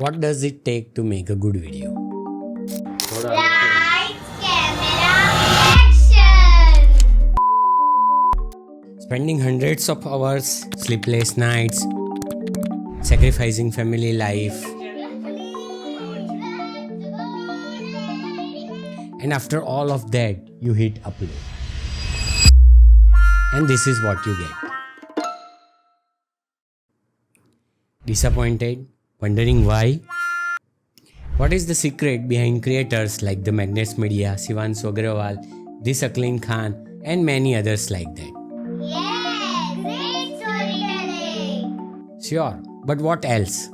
What does it take to make a good video? Lights, camera, action! Spending hundreds of hours, sleepless nights, sacrificing family life, and after all of that, you hit upload. And this is what you get. Disappointed? Wondering why? What is the secret behind creators like the MagnatesMedia, Shivanshu Agrawal, Disakleen Khan, and many others like that? Yes, great storytelling! Sure, but what else?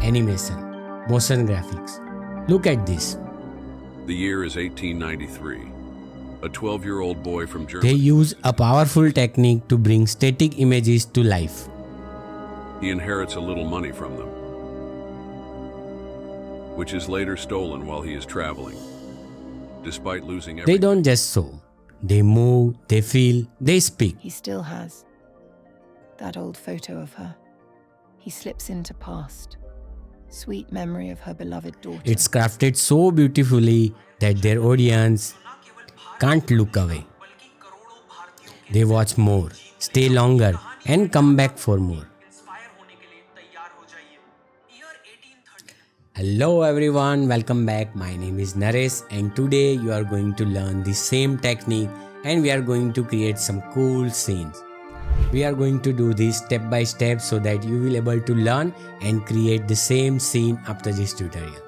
Animation, motion graphics. Look at this. The year is 1893. A 12-year-old boy from They Germany. use a powerful technique to bring static images to life. He inherits a little money from them, which is later stolen while he is traveling. Despite losing They everything, don't just show. They move, they feel, they speak. He still has that old photo of her. He slips into past. Sweet memory of her beloved daughter. It's crafted so beautifully that their audience can't look away. They watch more, stay longer, and come back for more. Hello everyone, welcome back. My name is Naresh and today you are going to learn the same technique and we are going to create some cool scenes. We are going to do this step by step so that you will able to learn and create the same scene after this tutorial.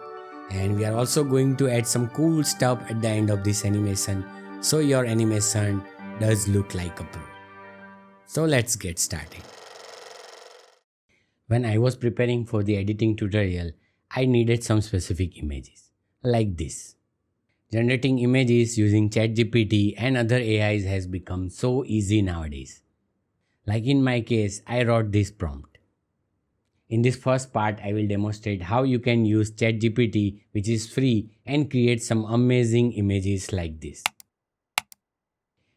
And we are also going to add some cool stuff at the end of this animation so your animation does look like a pro. So let's get started. When I was preparing for the editing tutorial, I needed some specific images, like this. Generating images using ChatGPT and other AIs has become so easy nowadays. Like in my case, I wrote this prompt. In this first part, I will demonstrate how you can use ChatGPT, which is free, and create some amazing images like this.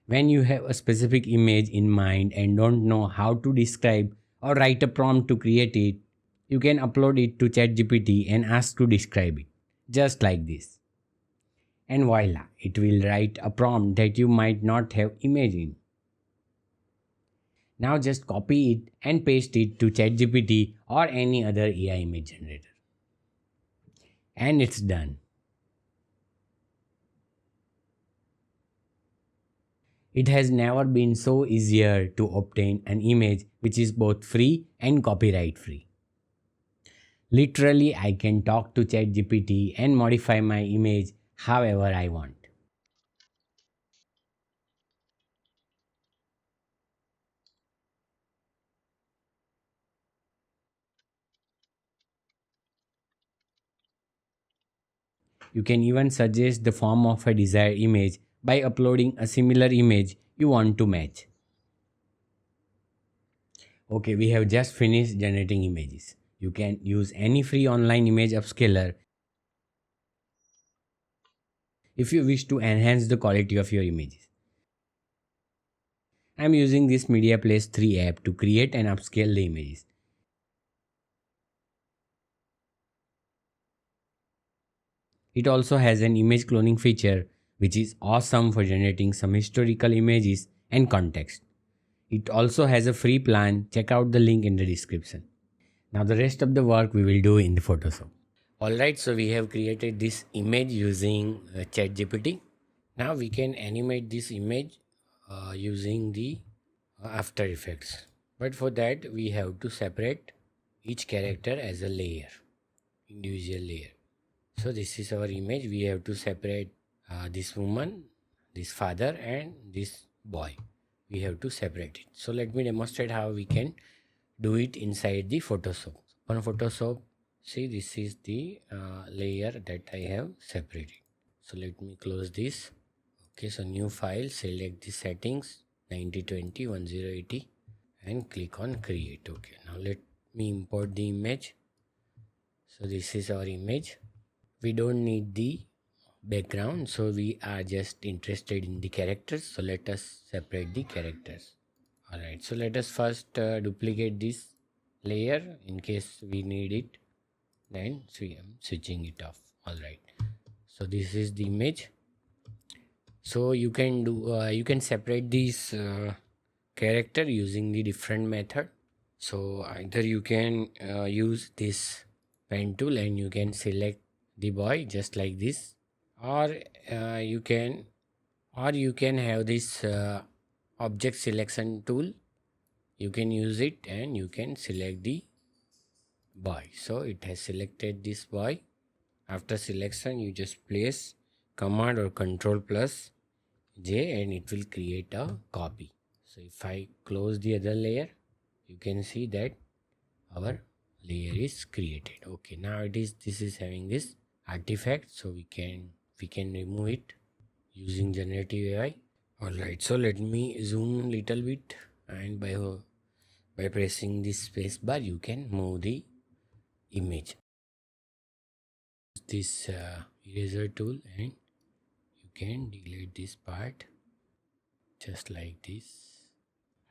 When you have a specific image in mind and don't know how to describe or write a prompt to create it, you can upload it to ChatGPT and ask to describe it, just like this. And voila, it will write a prompt that you might not have imagined. Now just copy it and paste it to ChatGPT or any other AI image generator. And it's done. It has never been so easier to obtain an image which is both free and copyright free. Literally, I can talk to ChatGPT and modify my image however I want. You can even suggest the form of a desired image by uploading a similar image you want to match. Okay, we have just finished generating images. You can use any free online image upscaler if you wish to enhance the quality of your images. I am using this MediaPlace 3 app to create and upscale the images. It also has an image cloning feature which is awesome for generating some historical images and context. It also has a free plan. Check out the link in the description. Now the rest of the work we will do in the Photoshop. Alright, so we have created this image using ChatGPT. Now we can animate this image using the After Effects. But for that we have to separate each character as a layer, individual layer. So this is our image. We have to separate this woman, this father and this boy. We have to separate it. So let me demonstrate how we can do it inside the Photoshop. On Photoshop, see, this is the layer that I have separated. So let me close this. Okay, so new file, select the settings 9020 1080 and click on create. Okay, now let me import the image. So this is our image. We don't need the background, so we are just interested in the characters. So let us separate the characters. Alright, so let us first duplicate this layer in case we need it. then I'm switching it off. Alright, so this is the image. So you can do you can separate these character using the different method. So either you can use this pen tool and you can select the boy just like this, or you can have this object selection tool. You can use it and you can select the boy. So it has selected this boy. After selection, you just place command or control plus J and it will create a copy. So if I close the other layer, you can see that our layer is created. Okay, now this is having this artifact, so we can remove it using generative AI. Alright, so let me zoom little bit, and by pressing this space bar you can move the image. This eraser tool and you can delete this part just like this.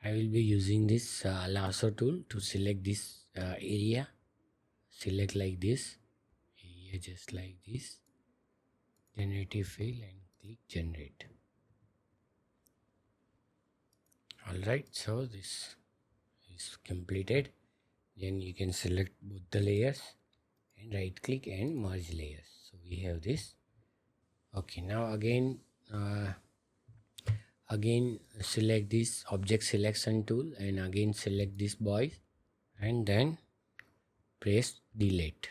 I will be using this lasso tool to select this area. Select like this area, just like this, generative fill and click generate. Alright, so this is completed. Then you can select both the layers and right click and merge layers. So we have this. Okay, now again select this object selection tool and again select this boy and then press delete.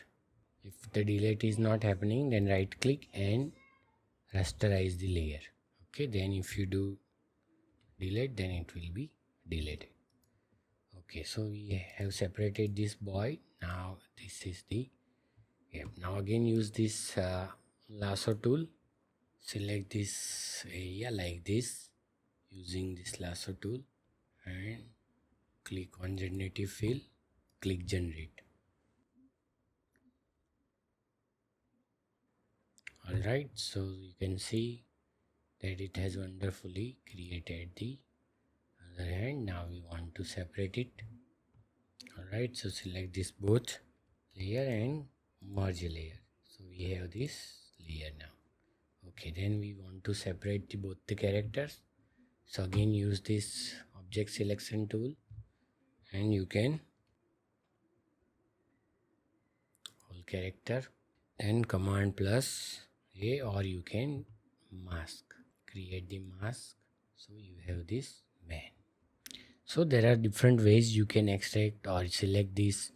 If the delete is not happening, then right click and rasterize the layer. Okay, then if you do delete, then it will be deleted. Okay, so we have separated this boy. Now this is the now again use this lasso tool. Select this area like this using this lasso tool and click on generative fill, click generate. Alright, so you can see that it has wonderfully created the other hand. Now we want to separate it. Alright, so select this both layer and merge layer. So we have this layer now. Okay, then we want to separate both the characters. So again use this object selection tool and you can whole character, then command plus A, or you can mask, create the mask. So you have this man. So there are different ways you can extract or select this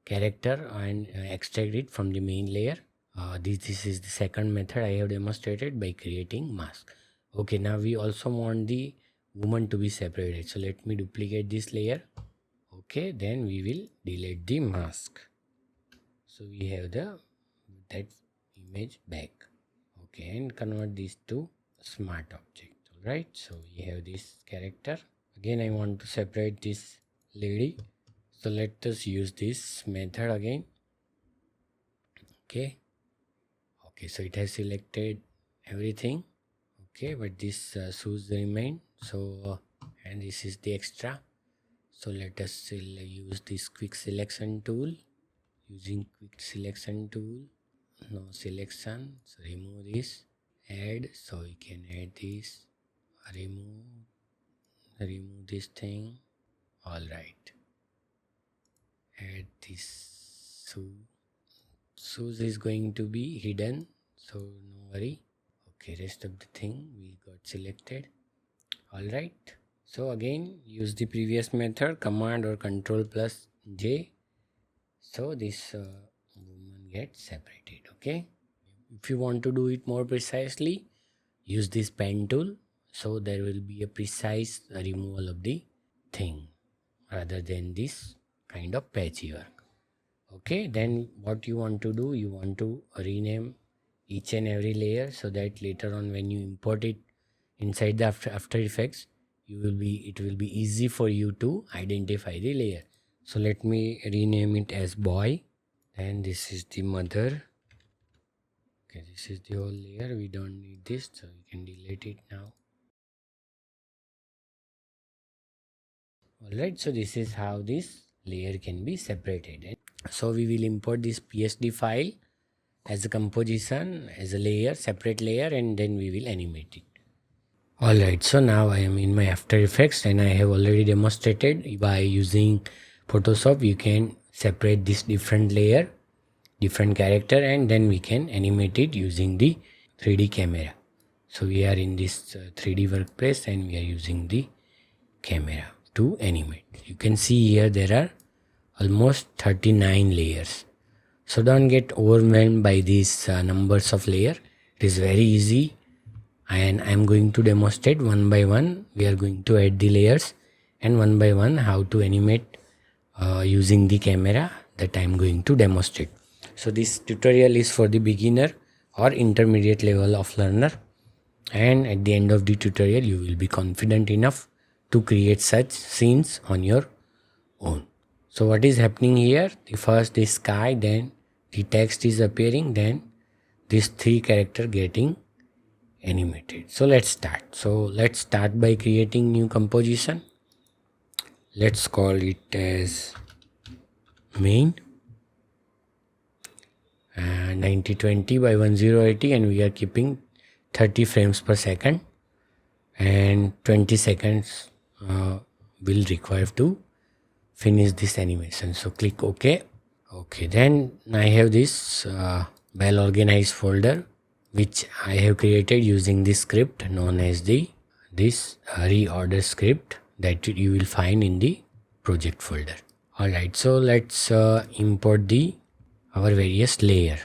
character and extract it from the main layer. This is the second method I have demonstrated by creating mask. Okay, now we also want the woman to be separated. So let me duplicate this layer. Okay, then we will delete the mask. So we have that image back. Okay, and convert this to smart object. Alright, so we have this character. Again, I want to separate this lady. So let us use this method again. Okay, so it has selected everything. Okay, but this shoes remain. So and this is the extra. So let us use this quick selection tool. Using quick selection tool, no selection, so remove this, add, so we can add this, remove this thing. Alright, add this shoes is going to be hidden, so no worry. Okay, rest of the thing we got selected. Alright, so again use the previous method, command or control plus J. So this woman gets separated. Okay, if you want to do it more precisely, use this pen tool. So there will be a precise removal of the thing rather than this kind of patchwork. Okay, then what you want to do, you want to rename each and every layer so that later on when you import it inside the After Effects, it will be easy for you to identify the layer. So let me rename it as boy, and this is the mother. Okay, this is the whole layer. We don't need this, so we can delete it now. Alright, so this is how this layer can be separated. So we will import this PSD file as a composition, as a layer, separate layer, and then we will animate it. Alright, so now I am in my After Effects and I have already demonstrated by using Photoshop you can separate this different layer, different character, and then we can animate it using the 3D camera. So we are in this 3D workplace and we are using the camera to animate. You can see here there are almost 39 layers. So don't get overwhelmed by these numbers of layer. It is very easy and I am going to demonstrate one by one. We are going to add the layers and one by one how to animate using the camera that I am going to demonstrate. So this tutorial is for the beginner or intermediate level of learner, and at the end of the tutorial you will be confident enough to create such scenes on your own. So what is happening here? First the sky, then the text is appearing, then these three characters getting animated. So let's start. So let's start by creating new composition. Let's call it as main 9020 by 1080 and we are keeping 30 frames per second and 20 seconds will require to finish this animation. So click OK. Okay, then I have this well organized folder which I have created using this script known as this reorder script that you will find in the project folder. Alright, so let's import our various layer.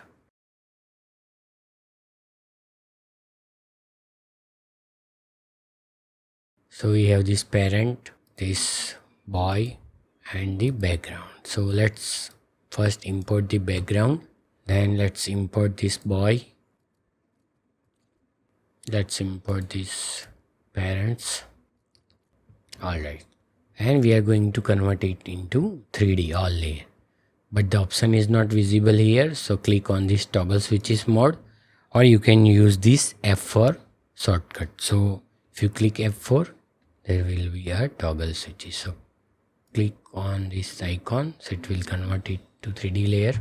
So we have this parent, this boy, and the background. So let's first import the background, then let's import this boy, let's import these parents. Alright, and we are going to convert it into 3D all layer, but the option is not visible here. So click on this toggle switches mode, or you can use this F4 shortcut. So if you click F4 there will be a toggle switches. So click on this icon, so it will convert it to 3D layer.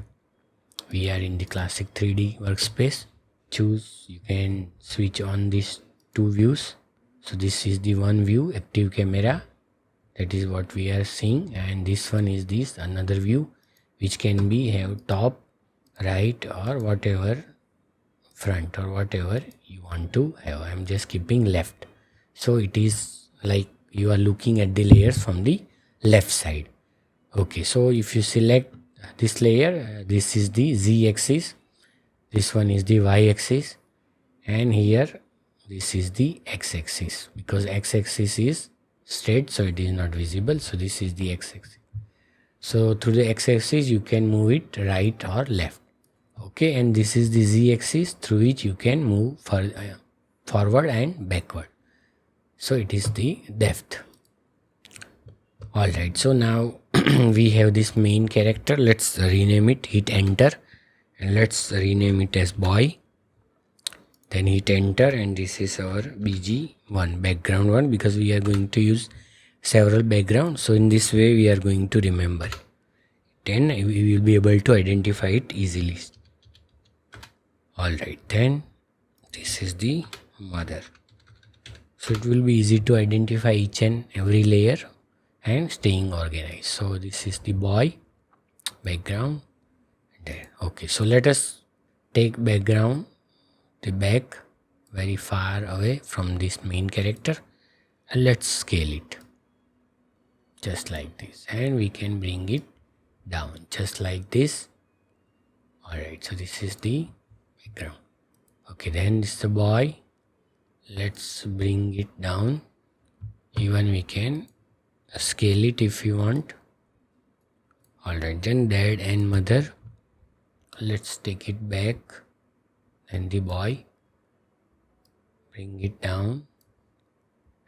We are in the classic 3D workspace. Choose, you can switch on these two views. So this is the one view, active camera, that is what we are seeing, and this one is this another view which can be have top, right, or whatever, front or whatever you want to have. I am just keeping left, so it is like you are looking at the layers from the left side. Okay, so if you select this layer, this is the Z axis, this one is the Y axis, and here this is the X axis, because X axis is straight so it is not visible. So this is the X axis. So through the X axis you can move it right or left. Okay, and this is the Z axis through which you can move forward and backward. So it is the depth. Alright, so now we have this main character. Let's rename it, hit enter, and let's rename it as boy. Then hit enter, and this is our BG1, background one, because we are going to use several backgrounds. So in this way we are going to remember it. Then we will be able to identify it easily. Alright, then this is the mother. So it will be easy to identify each and every layer and staying organized. So this is the boy, background, there. Okay, so let us take background, the back, very far away from this main character, and let's scale it just like this, and we can bring it down just like this. Alright, so this is the background. Okay, then this is the boy. Let's bring it down. Even we can scale it if you want. Alright, then dad and mother. Let's take it back. And the boy. Bring it down.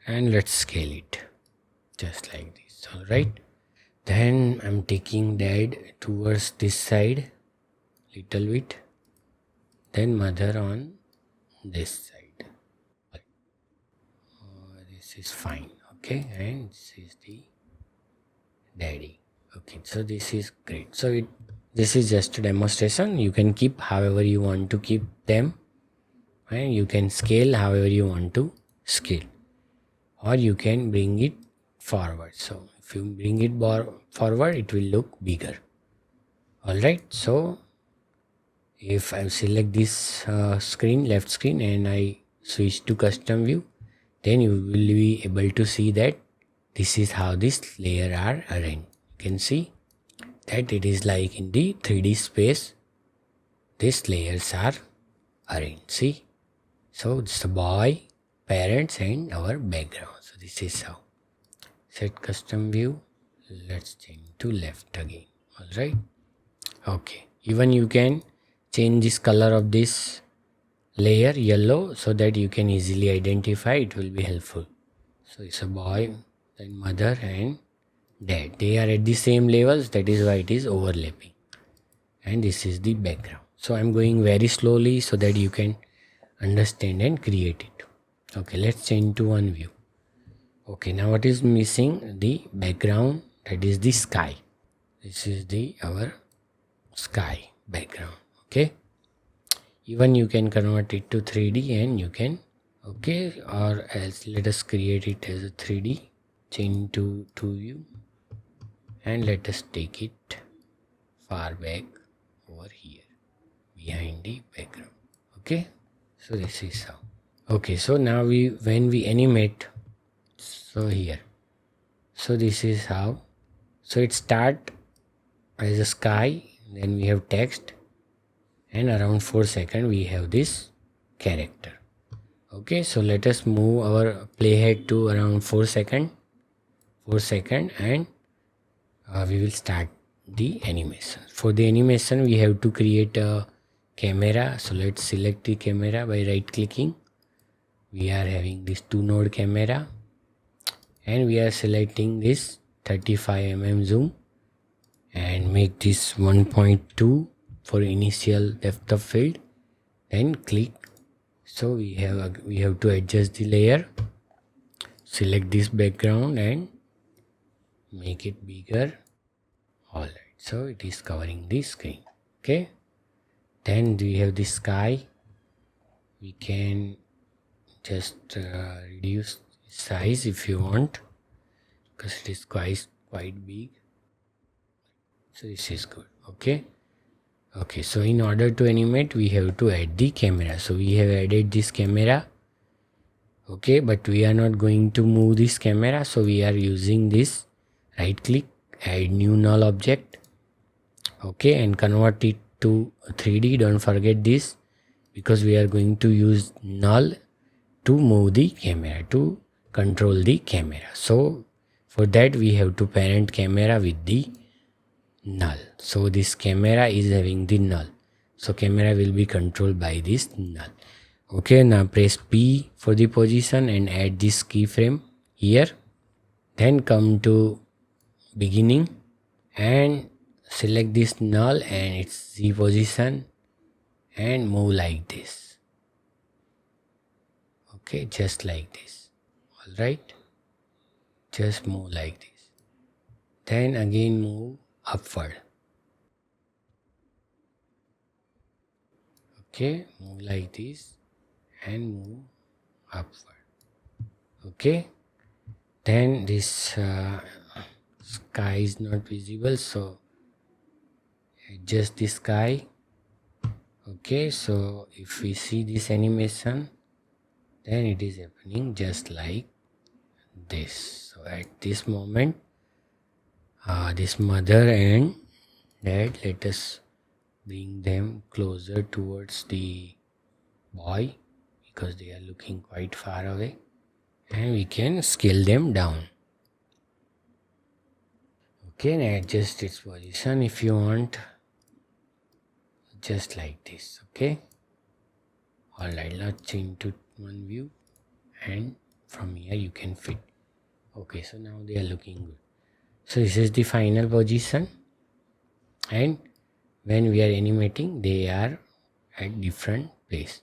And let's scale it. Just like this. Alright. Then I'm taking dad towards this side. Little bit. Then mother on this side. This is fine. Okay, and this is the daddy. Okay, so this is great. So this is just a demonstration. You can keep however you want to keep them, and you can scale however you want to scale, or you can bring it forward. So if you bring it forward, it will look bigger. All right, so if I select this screen, left screen, and I switch to custom view, then you will be able to see that this is how this layer are arranged. You can see that it is like in the 3D space, these layers are arranged. See, so it's the boy, parents, and our background. So this is how. Set custom view. Let's change to left again. All right. Okay. Even you can change this color of this layer yellow so that you can easily identify. It will be helpful. So it's a boy, then mother and dad. They are at the same levels. That is why it is overlapping. And this is the background. So I'm going very slowly so that you can understand and create it. Okay, let's change to one view. Okay, now what is missing? The background, that is the sky. This is our sky background. Okay, even you can convert it to 3D and you can, okay, or else let us create it as a 3D. Change to view and let us take it far back over here behind the background. Okay, so this is how. Okay, so now when we animate, so here, so this is how. So it start as a sky, then we have text, and around 4 seconds we have this character. Okay, so let us move our playhead to around 4 seconds, and we will start the animation. For the animation we have to create a camera. So let's select the camera by right clicking. We are having this 2-node camera, and we are selecting this 35mm zoom and make this 1.2 for initial depth of field, then click. So we have to adjust the layer, select this background and make it bigger. All right, so it is covering the screen. Okay, then we have the sky. We can just reduce size if you want, because it is quite big. So this is good. Okay, so in order to animate we have to add the camera. So we have added this camera. Okay, but we are not going to move this camera, so we are using this right click, add new null object. Okay, and convert it to 3D. Don't forget this, because we are going to use null to move the camera, to control the camera. So for that we have to parent camera with the null. So this camera is having the null, so camera will be controlled by this null. Okay, now press P for the position and add this keyframe here. Then come to beginning and select this null and its Z position and move like this. Okay, just like this. All right, just move like this. Then again move upward. Okay, move like this and move upward. Okay, then this sky is not visible, so adjust the sky. Okay, so if we see this animation, then it is happening just like this. So at this moment, this mother and dad, let us bring them closer towards the boy, because they are looking quite far away, and we can scale them down. Okay, and adjust its position if you want, just like this. Okay, all right, let's change to one view, and from here you can fit. Okay, so now they are looking good. So this is the final position, and when we are animating they are at different place.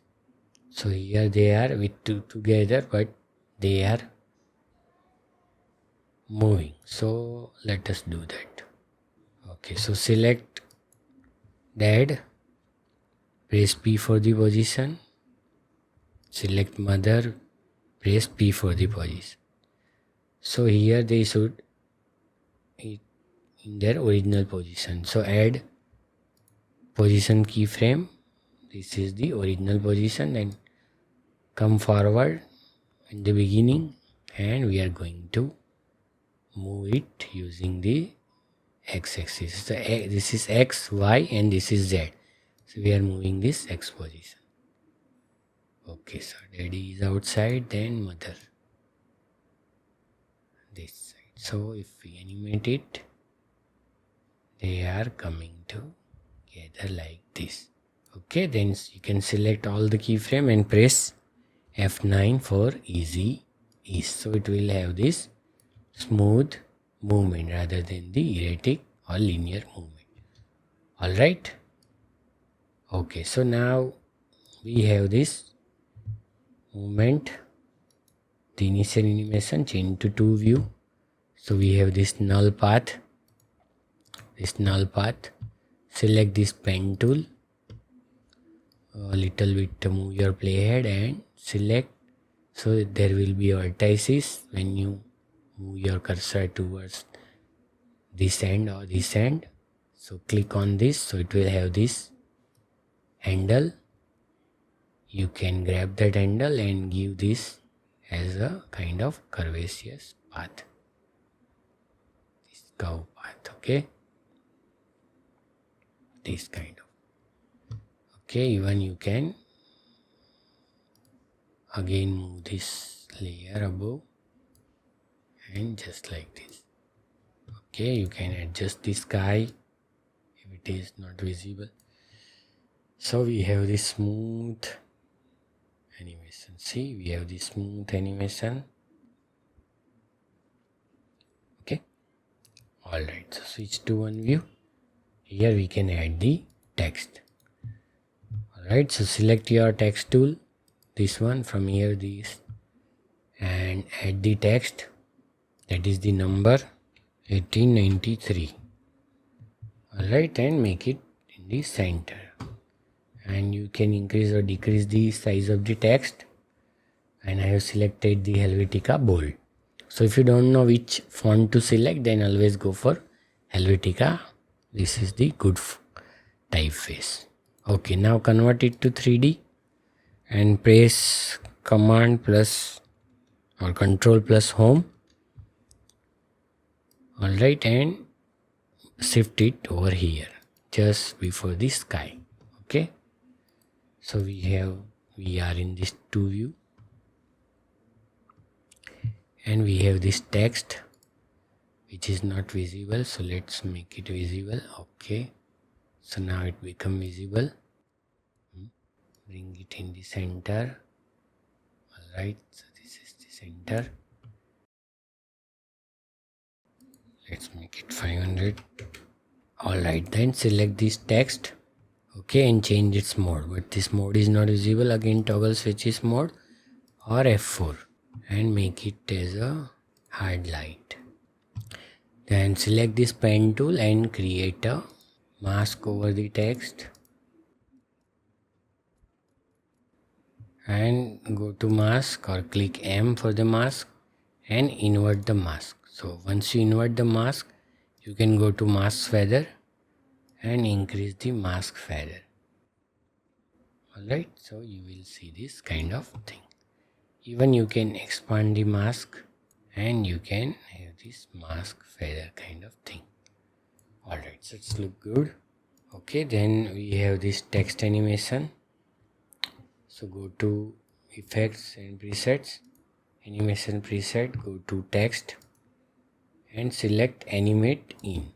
So here they are with two together, but they are moving. So let us do that. Okay, so select dad, press P for the position, select mother, press P for the position. So here they should be in their original position. So add position keyframe. This is the original position, and come forward in the beginning, and we are going to move it using the x-axis. So this is x, y, and this is z. So we are moving this x position. Okay, so daddy is outside, then mother this side. So if we animate it, they are coming together like this. Okay, then you can select all the keyframe and press F9 for easy ease. So it will have this smooth movement rather than the erratic or linear movement. Alright. Okay, so now we have this movement, the initial animation change to 2 view. So we have this null path. Select this pen tool, a little bit to move your playhead and select, so there will be vertices when you move your cursor towards this end or this end. So click on this, so it will have this handle. You can grab that handle and give this as a kind of curvaceous path, this curve path. Okay, this kind of. Okay, even you can again move this layer above and just like this. Okay, you can adjust the sky if it is not visible. So we have this smooth animation. See, we have this smooth animation. Okay, alright, so switch to one view. Here we can add the text. Alright, so select your text tool, this one from here, this, and add the text, that is the number 1893. Alright, and make it in the center. And you can increase or decrease the size of the text, and I have selected the Helvetica bold. So if you don't know which font to select, then always go for Helvetica. This is the good typeface. Okay, now convert it to 3D and press Command plus or Control plus Home. Alright, and shift it over here just before the sky. Okay, so we are in this 2 view, and we have this text which is not visible, so let's make it visible. Okay, so now it become visible. Bring it in the center. Alright, so this is the center. Let's make it 500. Alright, then select this text. Okay, and change its mode, but this mode is not visible. Again toggle switches mode or F4 and make it as a hard light. Then select this pen tool and create a mask over the text, and go to mask or click M for the mask and invert the mask. So once you invert the mask, you can go to mask feather and increase the mask feather. Alright, so you will see this kind of thing. Even you can expand the mask and you can have this mask feather kind of thing. Alright, so it's look good. Okay, then we have this text animation. So go to effects and presets, animation preset, go to text and select animate in,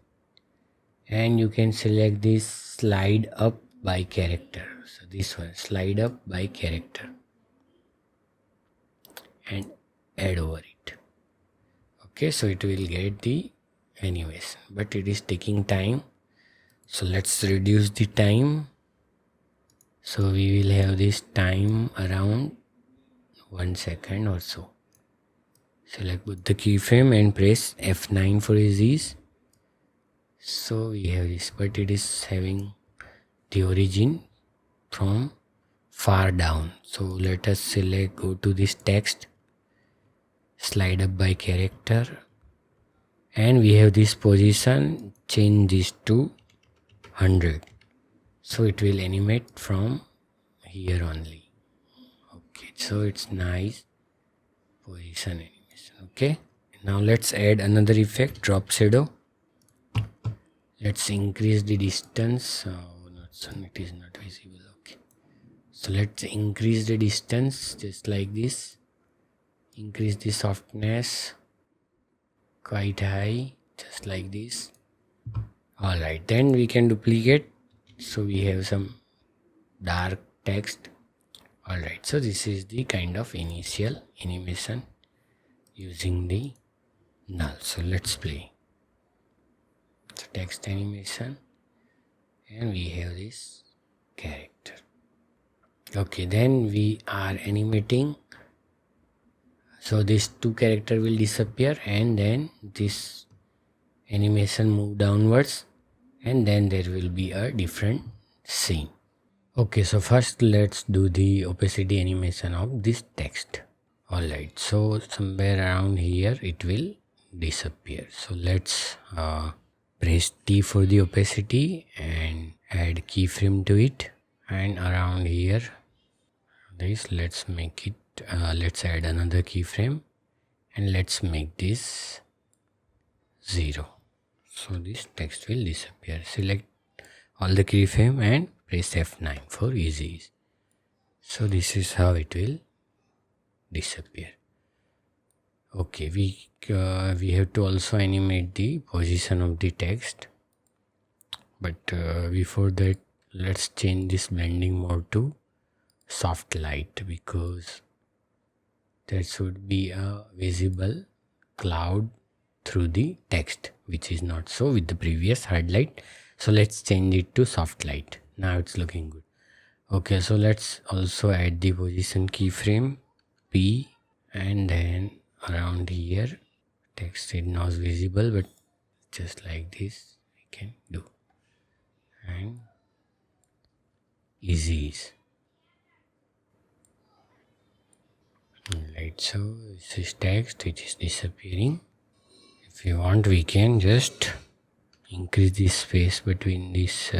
and you can select this slide up by character. So this one, slide up by character, and add over it. Okay, so it will get the animation, but it is taking time, so let's reduce the time. So we will have this time around 1 second or so. Select both the keyframe and press F9 for ease. So we have this, but it is having the origin from far down. So let us select, go to this text, slide up by character, and we have this position, change this to 100. So it will animate from here only. Okay, so it's nice position animation. Okay, now let's add another effect, drop shadow. Let's increase the distance. It is not visible. Okay, so let's increase the distance just like this. Increase the softness quite high, just like this. Alright, then we can duplicate. So we have some dark text. Alright, so this is the kind of initial animation using the null. So let's play. So text animation, and we have this character. Okay, then we are animating. So these two characters will disappear, and then this animation move downwards, and then there will be a different scene. Okay, so first let's do the opacity animation of this text. Alright, so somewhere around here it will disappear. So let's press T for the opacity and add keyframe to it, and around here this, let's make it let's add another keyframe, and let's make this 0. So this text will disappear. Select all the keyframe and press F9 for easy. So this is how it will disappear. Okay, we have to also animate the position of the text, but before that, let's change this blending mode to soft light, because there should be a visible cloud through the text, which is not so with the previous hard light. So let's change it to soft light. Now it's looking good. Okay, so let's also add the position keyframe P, and then around here text is not visible, but just like this we can do, and easy is. Right, so this is text which is disappearing. If you want, we can just increase the space between this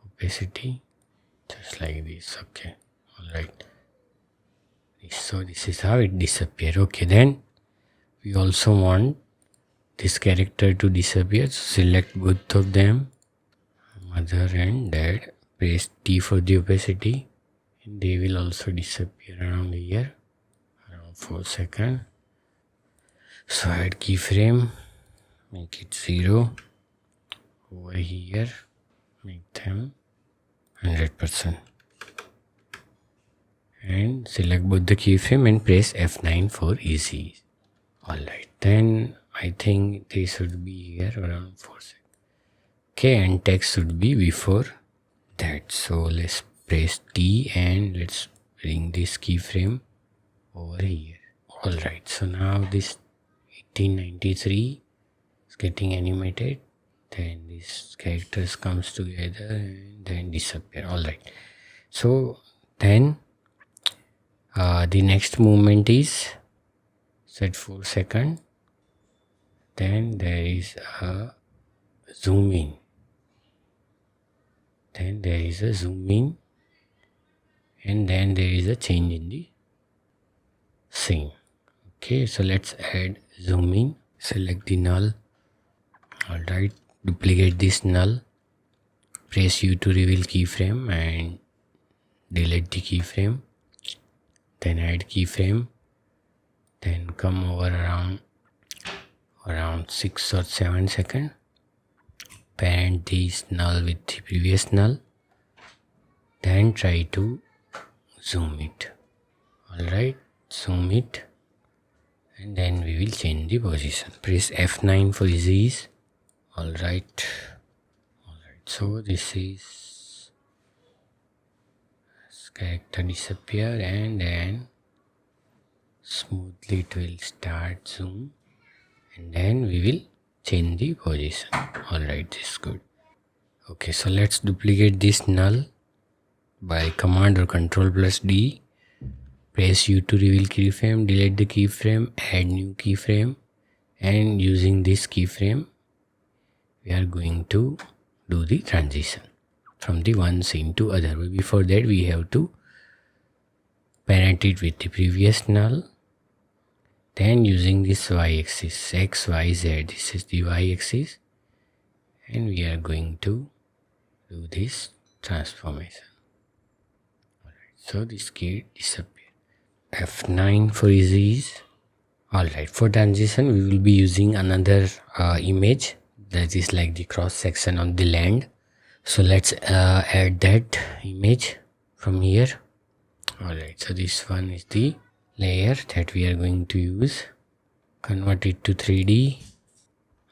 opacity, just like this. Okay, alright. So this is how it disappears. Okay, then we also want this character to disappear. So select both of them, mother and dad. Press T for the opacity, and they will also disappear around here, around 4 seconds. So add keyframe, make it 0. Over here, make them 100%. And select both the keyframe and press F9 for easy. Alright, then I think they should be here around 4 seconds. Okay, and text should be before that. So let's press T and let's bring this keyframe over here. Alright, so now this 1893 is getting animated. Then these characters comes together and then disappear. Alright, so then the next movement is set 4 seconds. Then there is a zoom in. Then there is a zoom in, and then there is a change in the scene. Okay, so let's add zoom in. Select the null. Alright, duplicate this null. Press U to reveal keyframe and delete the keyframe. Then add keyframe. Then come over around 6 or 7 seconds. Parent this null with the previous null. Then try to zoom it. Alright, zoom it, and then we will change the position. Press F9 for ease. Alright, so this is character disappear, and then smoothly it will start zoom, and then we will change the position. Alright, this is good. Okay, so let's duplicate this null by command or control plus D. Press U to reveal keyframe, delete the keyframe, add new keyframe, and using this keyframe we are going to do the transition from the one scene to other. Before that we have to parent it with the previous null. Then using this y-axis, x, y, z, this is the y-axis, and we are going to do this transformation. Alright, so this key disappears. F9 for easy ease. Alright, for transition we will be using another image that is like the cross section of the land. So let's add that image from here. Alright, so this one is the layer that we are going to use. Convert it to 3D.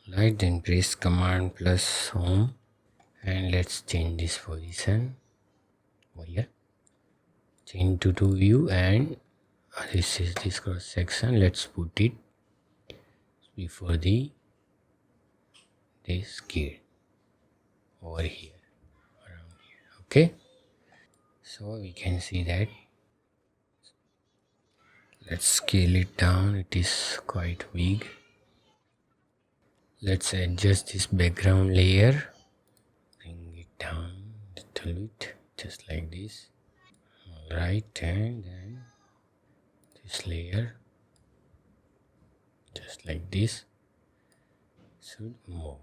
Alright, then press command plus home and let's change this position over here. Change to view, and this is this cross section. Let's put it before this gear over here, around here. Okay, so we can see that. Let's scale it down, it is quite big. Let's adjust this background layer, bring it down a little bit, just like this. Alright, and then this layer, just like this, should move.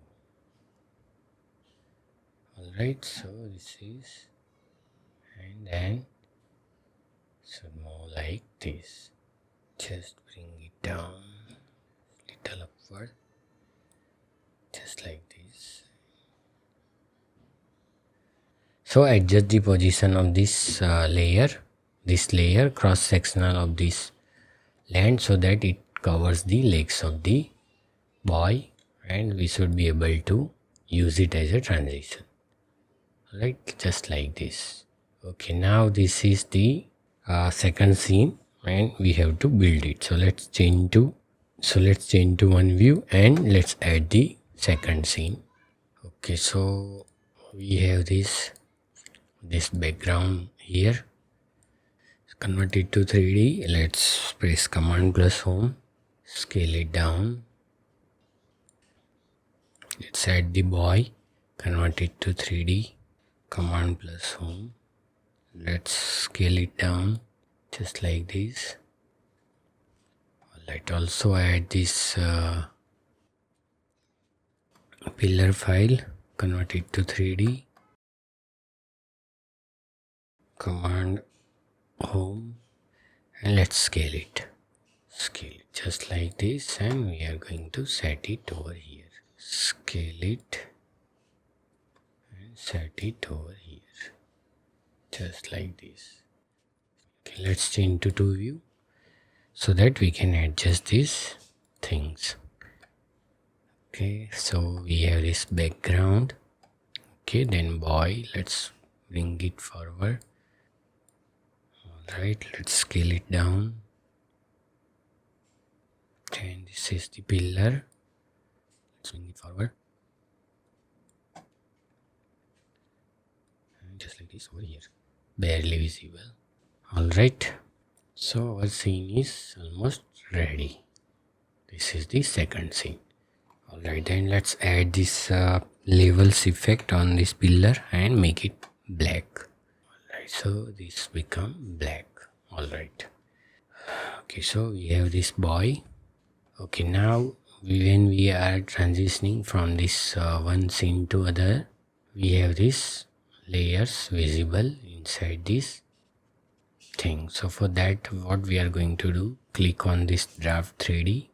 Alright, so this is, and then should move like this. Just bring it down, little upward, just like this. So adjust the position of this layer, cross sectional of this land, so that it covers the legs of the boy, and we should be able to use it as a transition. Alright, just like this. Okay, now this is the second scene and we have to build it. So let's change to one view and let's add the second scene. Okay, so we have this background here. Convert it to 3D. Let's press command plus home, scale it down. Let's add the boy, convert it to 3D, command plus home. Let's scale it down just like this. Alright, also add this pillar file, convert it to 3D, command home, and let's scale it just like this, and we are going to set it over here. Scale it and set it over here, just like this. Okay, let's change to 2 view so that we can adjust these things. Okay, so we have this background. Okay, then boy, let's bring it forward. Alright, let's scale it down. And this is the pillar. Let's bring it forward. And just like this over here. Barely visible. Alright, so our scene is almost ready. This is the second scene. Alright, then let's add this levels effect on this pillar and make it black. Alright, so this become black. Alright. Okay, so we have this boy. Okay, now when we are transitioning from this one scene to other, we have these layers visible inside this thing. So for that, what we are going to do, click on this draft 3D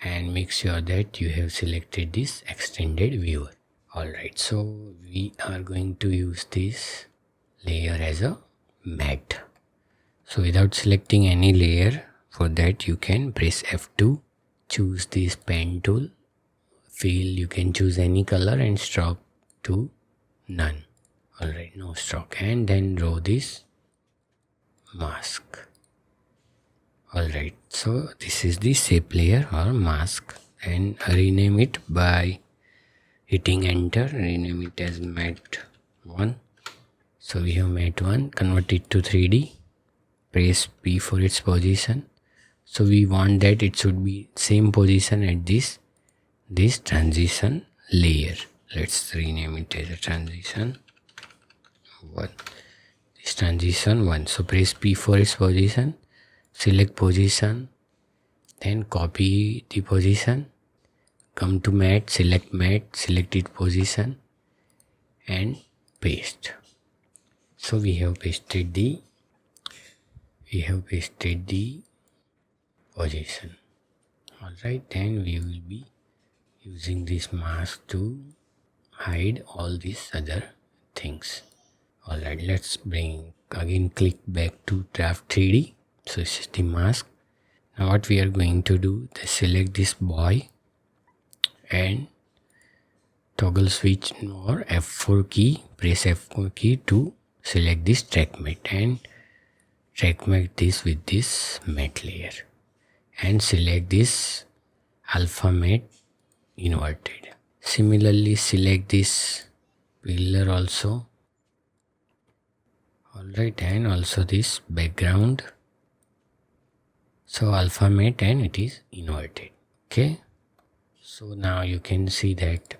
and make sure that you have selected this extended viewer. Alright, so we are going to use this layer as a matte. So without selecting any layer, for that you can press F2, choose this pen tool, fill, you can choose any color and stroke to none. Alright, no stroke, and then draw this mask. Alright, so this is the shape layer or mask and rename it by hitting enter. Rename it as matte 1. So we have matte 1. Convert it to 3D. Press P for its position. So we want that it should be same position at this transition layer. Let's rename it as a transition 1. This transition 1. So press P for its position. Select position. Then copy the position. Come to matte. Select its position and paste. So we have pasted the position. Alright, then we will be using this mask to hide all these other things. Alright, let's click back to draft 3D. So this is the mask. Now what we are going to do is select this boy and toggle switch or F4 key. Press F4 key to select this trackmatte and trackmatte this with this matte layer, and select this alpha matte inverted. Similarly select this pillar also. Alright, and also this background. So alpha matte and it is inverted. Okay. So now you can see that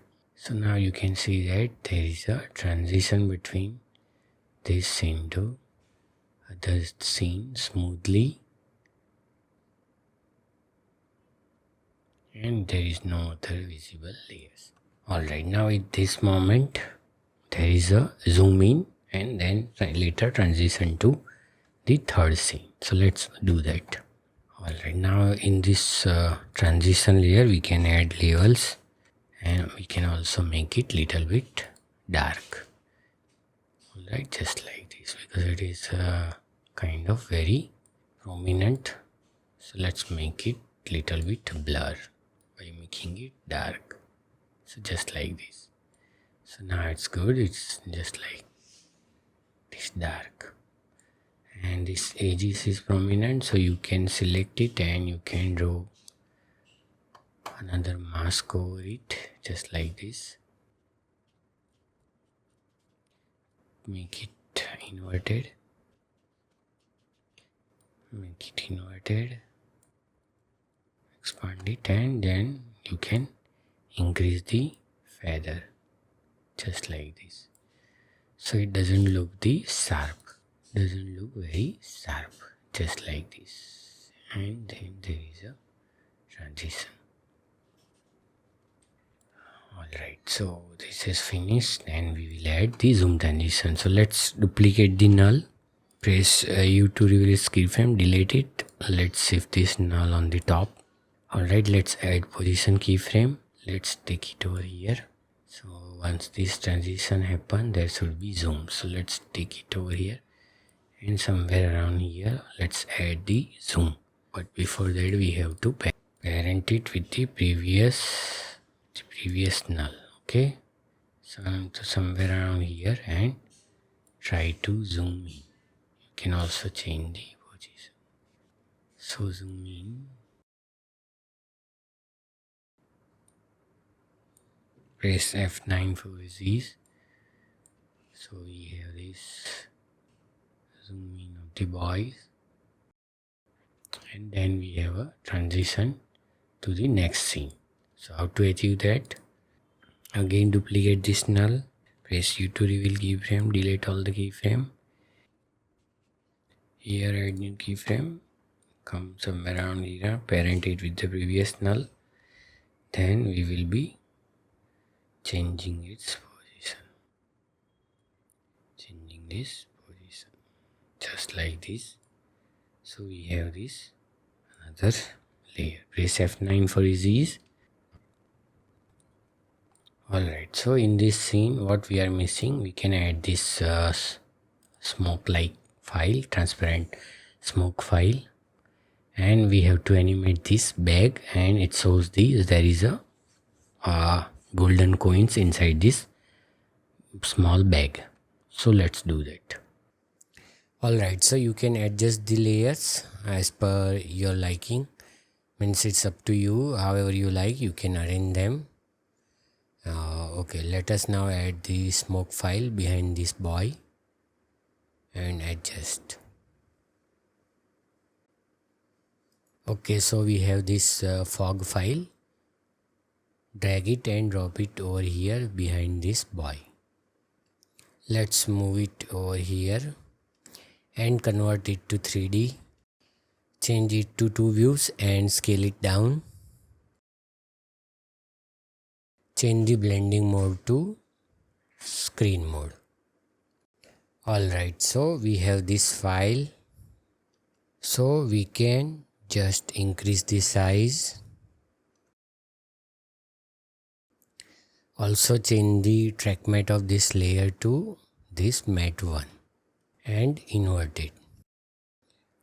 there is a transition between this scene to other scene smoothly, and there is no other visible layers. Alright, now at this moment there is a zoom in and then later transition to the third scene. So let's do that. Alright, now in this transition layer we can add levels, and we can also make it little bit dark. Alright, just like this, because it is kind of very prominent. So let's make it little bit blur by making it dark. So just like this. So now it's good. It's just like this dark, and this edges is prominent, so you can select it and you can draw another mask over it, just like this. Make it inverted, expand it, and then you can increase the feather, just like this. So it doesn't look very sharp, just like this. And then there is a transition. Alright, so this is finished and we will add the zoom transition. So let's duplicate the null. Press U to reveal its keyframe, delete it. Let's shift this null on the top. Alright, let's add position keyframe. Let's take it over here. So once this transition happens, there should be zoom. So let's take it over here, and somewhere around here let's add the zoom. But before that we have to parent it with the previous null. Okay, so somewhere around here, and try to zoom in. You can also change the position. So zoom in, press F9 for these. So we have this zoom in of the boys, and then we have a transition to the next scene. So how to achieve that? Again duplicate this null, press U to reveal keyframe, delete all the keyframe. Here add new keyframe, come somewhere around here, parent it with the previous null. Then we will be changing its position, just like this. So we have this another layer. Press F9 for ease. Alright, so in this scene what we are missing, we can add this smoke like file, transparent smoke file, and we have to animate this bag, and it shows there is a golden coins inside this small bag. So let's do that. Alright, so you can adjust the layers as per your liking. Means it's up to you, however you like, you can arrange them. Okay, let us now add the smoke file behind this boy and adjust. Okay, so we have this fog file. Drag it and drop it over here behind this boy. Let's move it over here and convert it to 3D. Change it to 2 views and scale it down. Change the blending mode to screen mode. Alright, so we have this file. So we can just increase the size. Also change the track matte of this layer to this matte one and invert it.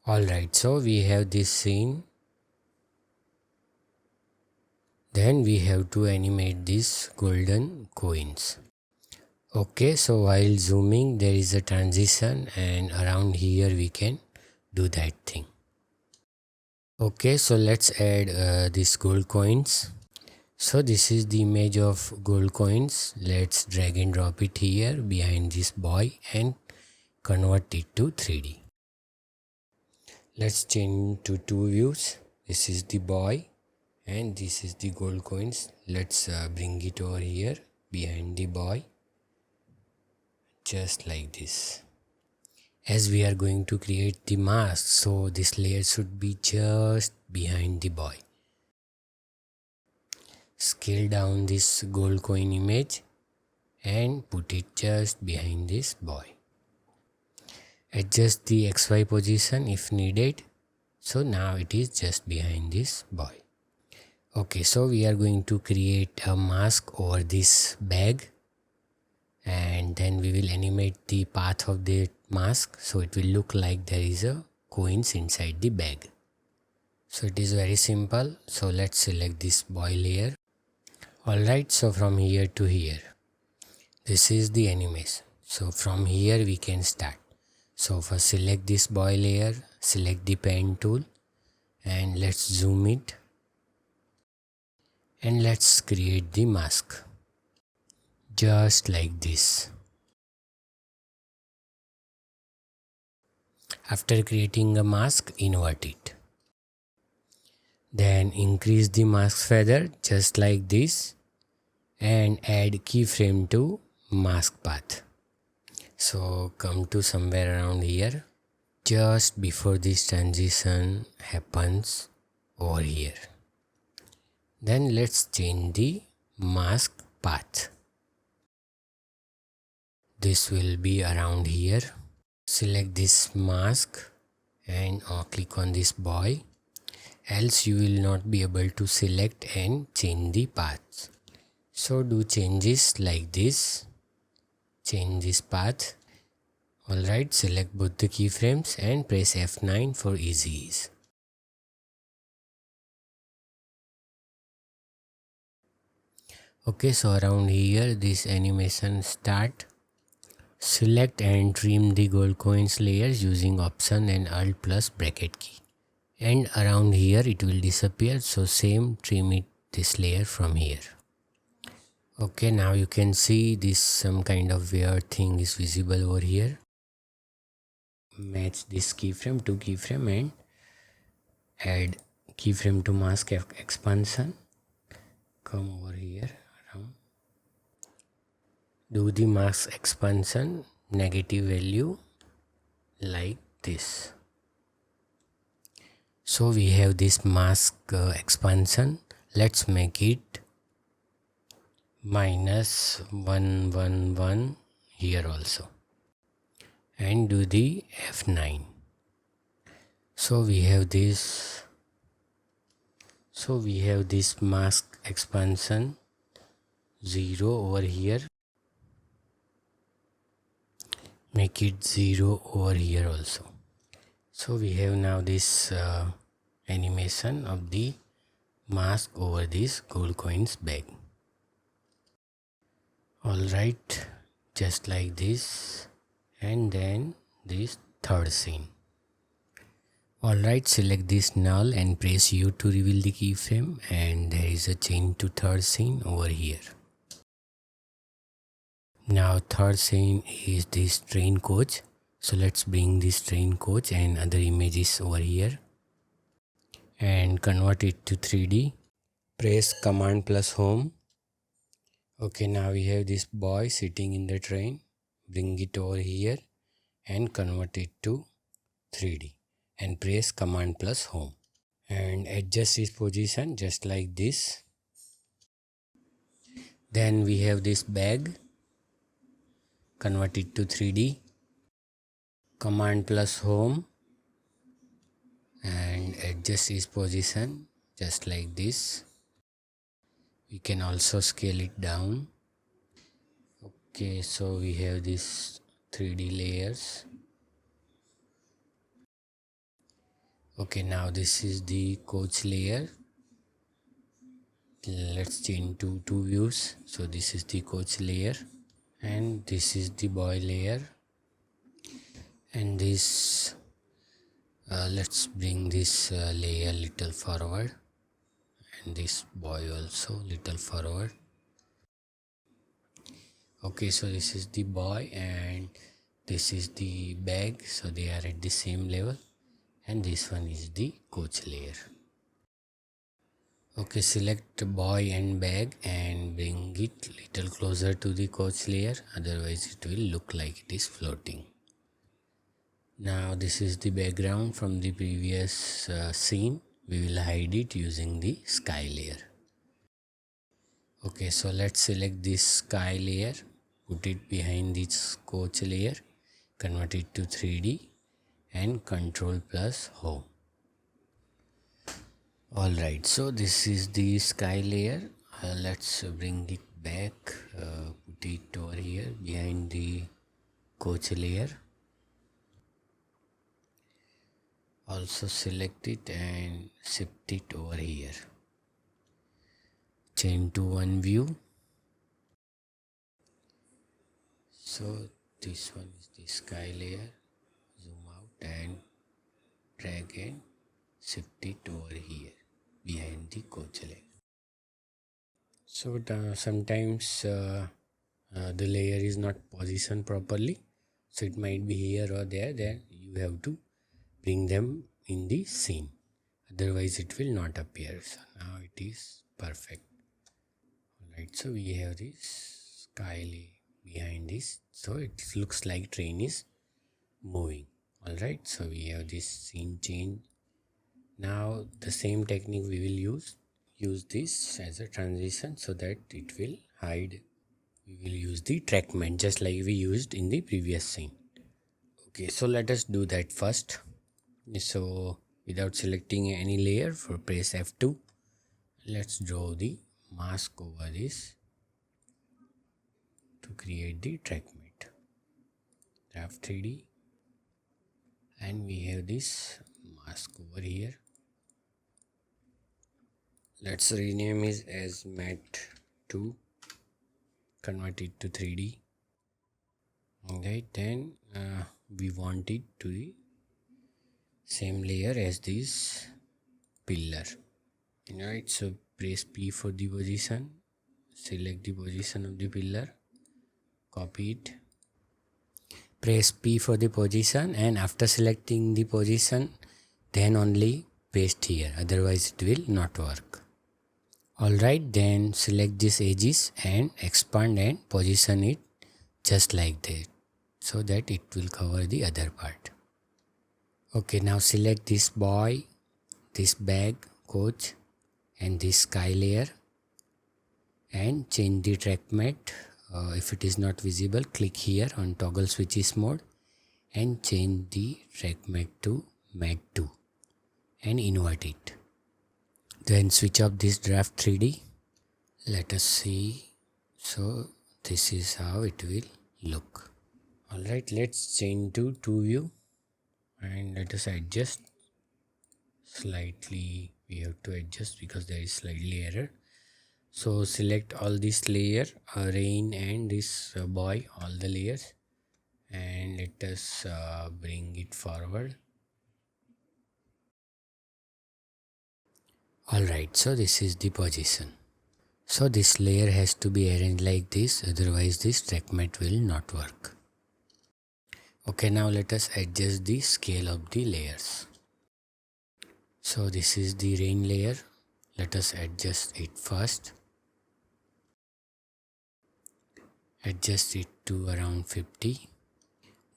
Alright, so we have this scene. Then we have to animate these golden coins. Okay, so while zooming there is a transition and around here we can do that thing. Okay, so let's add these gold coins. So this is the image of gold coins. Let's drag and drop it here behind this boy and convert it to 3D. Let's change to 2 views. This is the boy and this is the gold coins. Let's bring it over here behind the boy, just like this. As we are going to create the mask, so this layer should be just behind the boy. Scale down this gold coin image and put it just behind this boy. Adjust the XY position if needed. So now it is just behind this boy. Okay, so we are going to create a mask over this bag and then we will animate the path of the mask so it will look like there is a coins inside the bag. So it is very simple. So let's select this boy layer. Alright, so from here to here, this is the animation. So from here we can start. So first select this boy layer, select the pen tool and let's zoom it and let's create the mask just like this. After creating a mask, invert it. Then increase the mask feather just like this and add keyframe to mask path. So come to somewhere around here, just before this transition happens over here. Then let's change the mask path. This will be around here. Select this mask and click on this boy, else you will not be able to select and change the paths. So do changes like this. Change this path. Alright, select both the keyframes and press F9 for easy ease. Okay, so around here this animation start. Select and trim the gold coins layers using Option and Alt plus bracket key. And around here it will disappear, so same trim it this layer from here. Okay, now you can see this some kind of weird thing is visible over here. Match this keyframe to keyframe and add keyframe to mask expansion. Come over here around. Do the mask expansion negative value like this. So we have this mask expansion. Let's make it -111 here also and do the F9. So we have this mask expansion 0 over here. Make it 0 over here also. So we have now this animation of the mask over this gold coins bag. Alright, just like this, and then this third scene. Alright, select this null and press U to reveal the keyframe, and there is a change to third scene over here. Now third scene is this train coach. So let's bring this train coach and other images over here and convert it to 3D. Press Command plus Home. Okay, now we have this boy sitting in the train. Bring it over here and convert it to 3D and press Command plus Home and adjust its position just like this. Then we have this bag. Convert it to 3D. Command plus Home and adjust its position just like this. We can also scale it down. Okay, so we have these 3D layers. Okay, now this is the coach layer. Let's change to two views. So this is the coach layer and this is the boy layer, and this let's bring this layer little forward and this boy also little forward. Okay, so this is the boy and this is the bag, so they are at the same level, and this one is the coach layer. Okay, select boy and bag and bring it little closer to the coach layer, otherwise it will look like it is floating. Now this is the background from the previous scene. We will hide it using the sky layer. Okay, so let's select this sky layer, put it behind this coach layer, convert it to 3D and Control plus Home. Alright, so this is the sky layer. Let's bring it back, put it over here behind the coach layer. Also select it and shift it over here. Change to one view. So this one is the sky layer. Zoom out and drag and shift it over here behind the coach layer. So sometimes the layer is not positioned properly, so it might be here or there. Then you have to bring them in the scene, otherwise it will not appear. So now it is perfect. Alright, so we have this sky behind this, so it looks like train is moving. Alright, so we have this scene change. Now the same technique we will use this as a transition so that it will hide. We will use the trackmatte just like we used in the previous scene. Okay, so let us do that first. So without selecting any layer, press F2. Let's draw the mask over this to create the trackmatte. Tap 3D and we have this mask over here. Let's rename it as matte 2, convert it to 3D. Okay, then we want it to be same layer as this pillar. Alright, so press P for the position, select the position of the pillar, copy it, press P for the position, and after selecting the position then only paste here, otherwise it will not work. Alright, then select these edges and expand and position it just like that so that it will cover the other part. Okay, now select this boy, this bag, coach and this sky layer and change the trackmatte. If it is not visible, click here on toggle switches mode and change the trackmatte to matte 2 and invert it. Then switch off this draft 3D. Let us see. So this is how it will look. Alright, let's change to 2 view and let us adjust slightly. We have to adjust because there is slightly error. So select all this layer, rain and this boy, all the layers, and let us bring it forward. Alright, so this is the position. So this layer has to be arranged like this, otherwise this trackmatte will not work. Okay, now let us adjust the scale of the layers. So this is the rain layer. Let us adjust it first. Adjust it to around 50.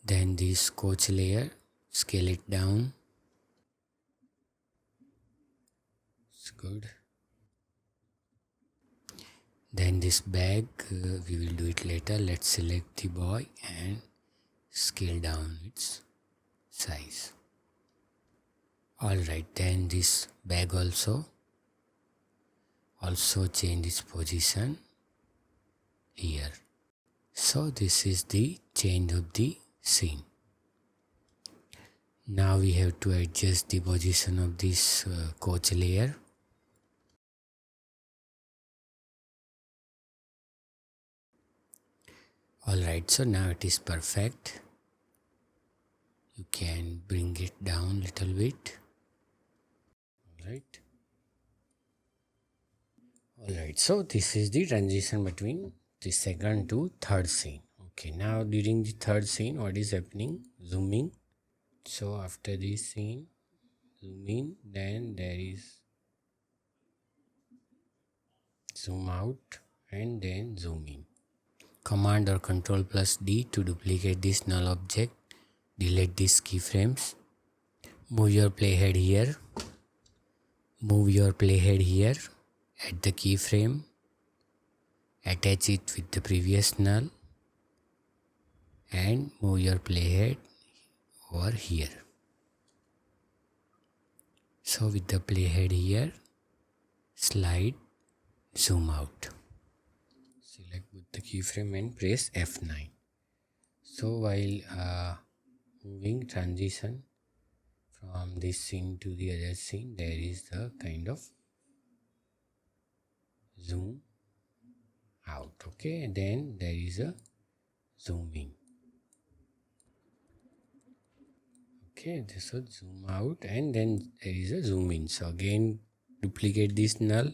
Then this coach layer, scale it down. It's good. Then this bag, we will do it later. Let's select the boy and scale down its size. Alright, then this bag also change its position here. So this is the change of the scene. Now we have to adjust the position of this coach layer. Alright, so now it is perfect. You can bring it down a little bit. Alright, so this is the transition between the second to third scene. Okay, now during the third scene, what is happening? Zooming. So after this scene, zoom in, then there is zoom out and then zoom in. Command or Control plus D to duplicate this null object. Delete these keyframes. Move your playhead here. Move your playhead here. Add the keyframe. Attach it with the previous null. And move your playhead over here. So with the playhead here, slide, zoom out. Select both the keyframe and press F9. So while moving transition from this scene to the other scene, there is the kind of zoom out. Okay, and then there is a zoom in. Okay, this will zoom out and then there is a zoom in. So again, duplicate this null,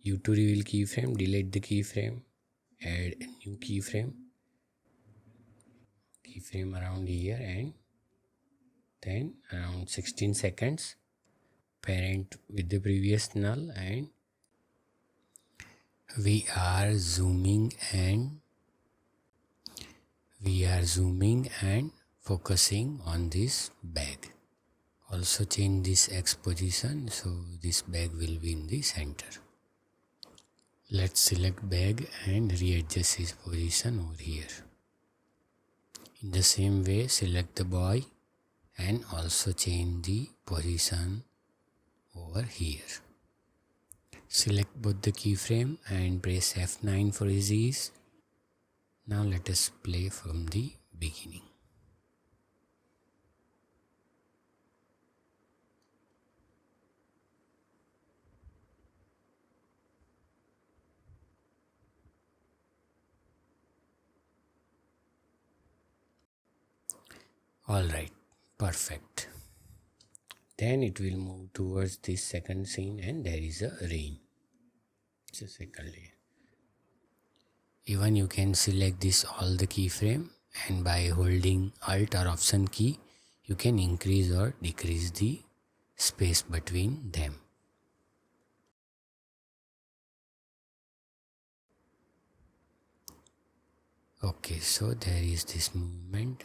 U2 reveal keyframe, delete the keyframe, add a new keyframe around here, and then around 16 seconds, parent with the previous null, and we are zooming and focusing on this bag. Also change this X position, so this bag will be in the center. Let's select bag and readjust his position over here. In the same way, select the boy and also change the position over here. Select both the keyframe and press F9 for his ease. Now let us play from the beginning. Alright, perfect. Then it will move towards this second scene and there is a rain. It's a second layer. Even you can select this all the keyframe, and by holding Alt or Option key, you can increase or decrease the space between them. Okay, so there is this movement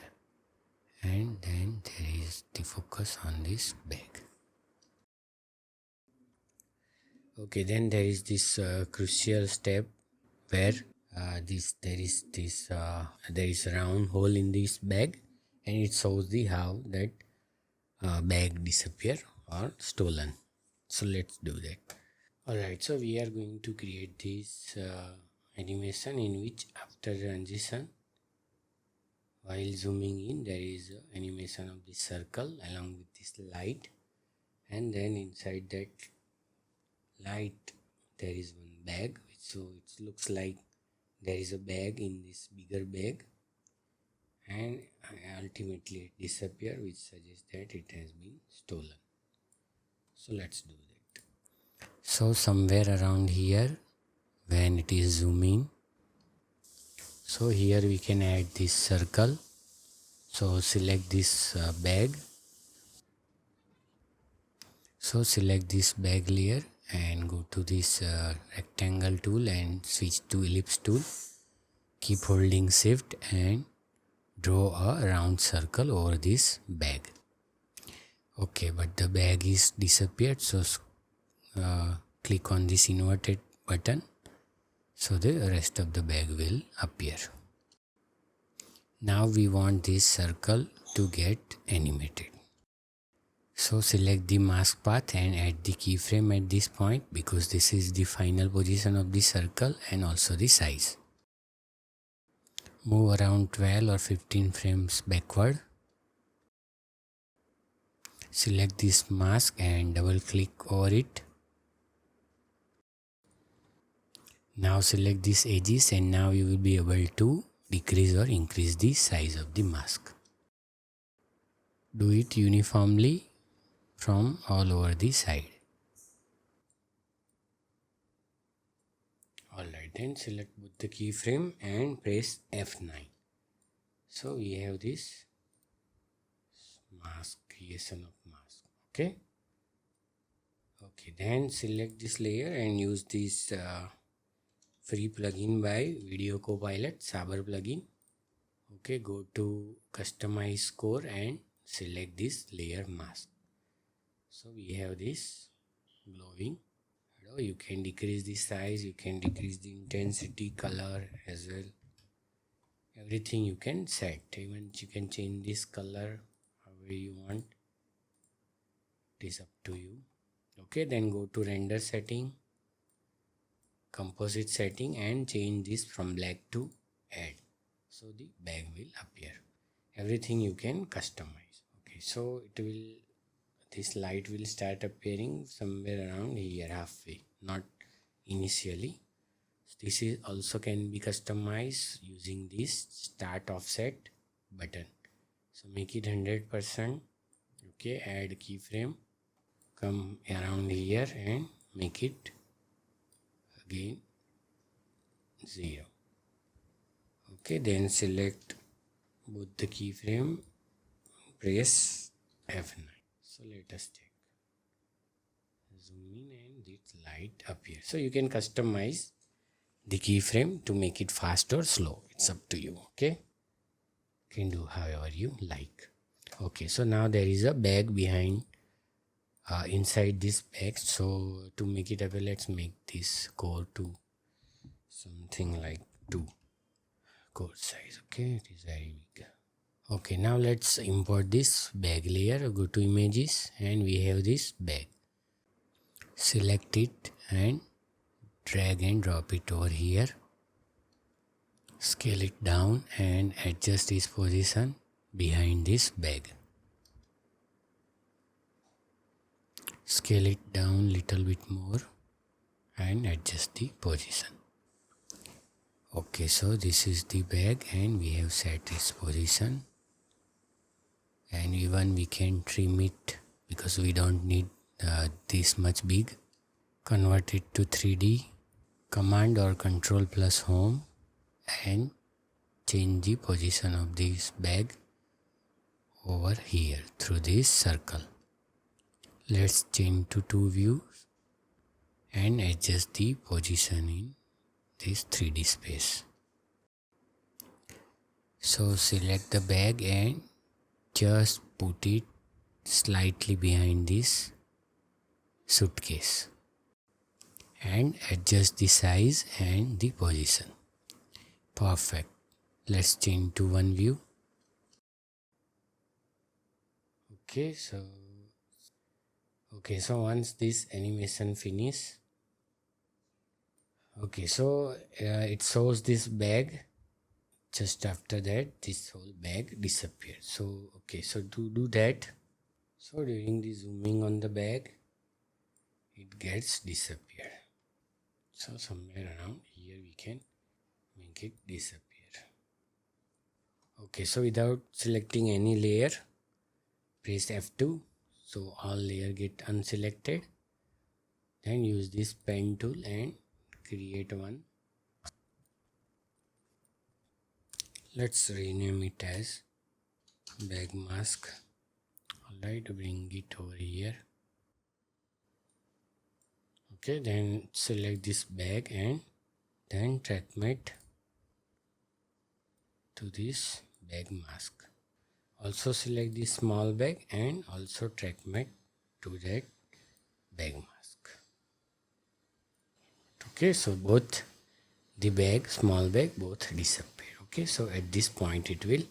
and then there is the focus on this bag. Okay, then there is this crucial step where there is a round hole in this bag, and it shows the how that bag disappear or stolen. So let's do that. Alright, so we are going to create this animation in which after transition, while zooming in, there is animation of this circle along with this light, and then inside that light there is one bag, so it looks like there is a bag in this bigger bag, and ultimately it disappears, which suggests that it has been stolen. So let's do that. So somewhere around here when it is zooming, so here we can add this circle. So select this bag. So select this bag layer and go to this rectangle tool and switch to ellipse tool. Keep holding shift and draw a round circle over this bag. Okay, but the bag is disappeared, so click on this inverted button so the rest of the bag will appear. Now we want this circle to get animated. So select the mask path and add the keyframe at this point because this is the final position of the circle and also the size. Move around 12 or 15 frames backward. Select this mask and double click over it. Now select these edges and now you will be able to decrease or increase the size of the mask. Do it uniformly from all over the side. Alright, then select both the keyframe and press F9. So we have this mask, creation of mask. Okay. Okay, then select this layer and use this free plugin by Video Copilot, Saber plugin. Okay, go to customize core and select this layer mask. So we have this glowing. You can decrease the size, you can decrease the intensity, color as well. Everything you can set. Even you can change this color however you want. It is up to you. Okay, then go to render setting, composite setting and change this from black to add. So the bag will appear. Everything you can customize. Okay, so this light will start appearing somewhere around here, halfway, not initially. This is also can be customized using this start offset button. So make it 100%. Okay, add keyframe, come around here and make it again 0. Okay, then select both the keyframe, press F9. So let us check. Zoom in and this light appears. So you can customize the keyframe to make it fast or slow. It's up to you. Okay, you can do however you like. Okay, so now there is a bag behind inside this bag. So to make it appear, let's make this core to something like 2 core size. Okay, it is very big. Okay, now let's import this bag layer. Go to images and we have this bag. Select it and drag and drop it over here. Scale it down and adjust its position behind this bag. Scale it down little bit more and adjust the position. Okay, so this is the bag and we have set its position. And even we can trim it because we don't need this much big. Convert it to 3D. Command or Control plus Home and change the position of this bag over here through this circle. Let's change to 2 views and adjust the position in this 3D space. So select the bag and just put it slightly behind this suitcase and adjust the size and the position. Perfect. Let's change to 1 view. Okay, so once this animation finish, okay, so it shows this bag. Just after that, this whole bag disappears. So okay, so to do that, so during the zooming on the bag, it gets disappear. So somewhere around here we can make it disappear. Okay, so without selecting any layer, press F2. So all layer get unselected. Then use this pen tool and create one. Let's rename it as bag mask. Alright, bring it over here. Okay, then select this bag and then trackmatte to this bag mask. Also select this small bag and also trackmatte to that bag mask. Okay, so both the bag, small bag, both disappear. Okay, so at this point it will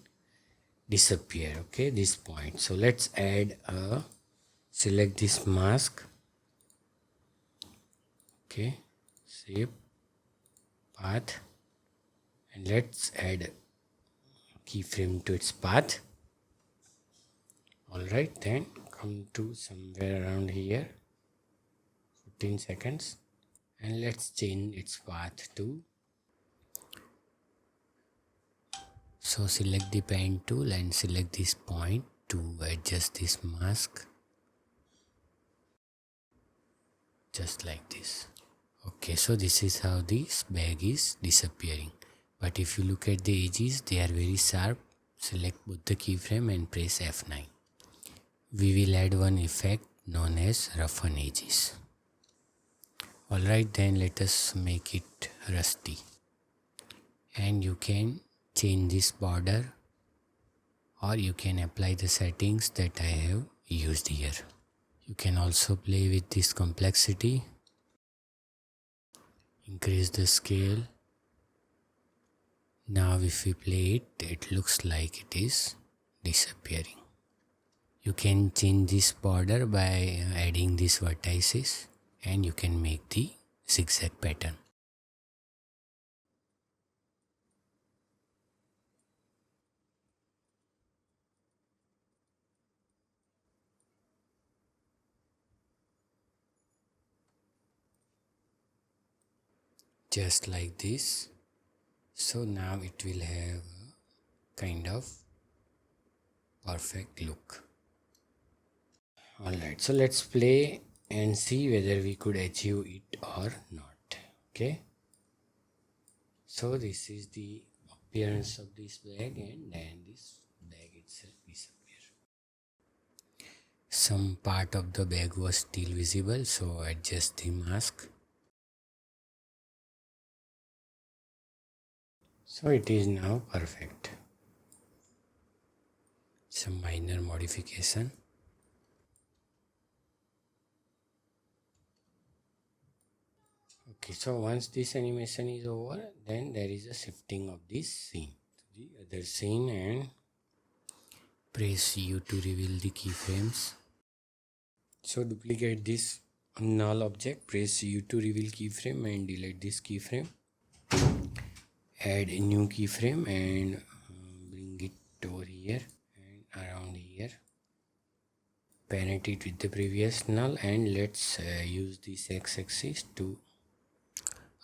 disappear. Okay, this point. So let's add a, select this mask. Okay, shape, path, and let's add a keyframe to its path. Alright, then come to somewhere around here, 15 seconds, and let's change its path to. So select the pen tool and select this point to adjust this mask, just like this. Okay, so this is how this bag is disappearing. But if you look at the edges, they are very sharp. Select both the keyframe and press F9. We will add one effect known as roughen edges. Alright, then let us make it rusty. And you can change this border, or you can apply the settings that I have used here. You can also play with this complexity, increase the scale. Now if we play it, it looks like it is disappearing. You can change this border by adding these vertices, and you can make the zigzag pattern. Just like this. So now it will have a kind of perfect look. Alright, so let's play and see whether we could achieve it or not. Okay, so this is the appearance of this bag, and then this bag itself disappears. Some part of the bag was still visible, so adjust the mask. So it is now perfect. Some minor modification. Okay, so once this animation is over, then there is a shifting of this scene to the other scene, and press U to reveal the keyframes. So duplicate this null object, press U to reveal keyframe and delete this keyframe. Add a new keyframe and bring it over here and around here. Parent it with the previous null, and let's use this x-axis to.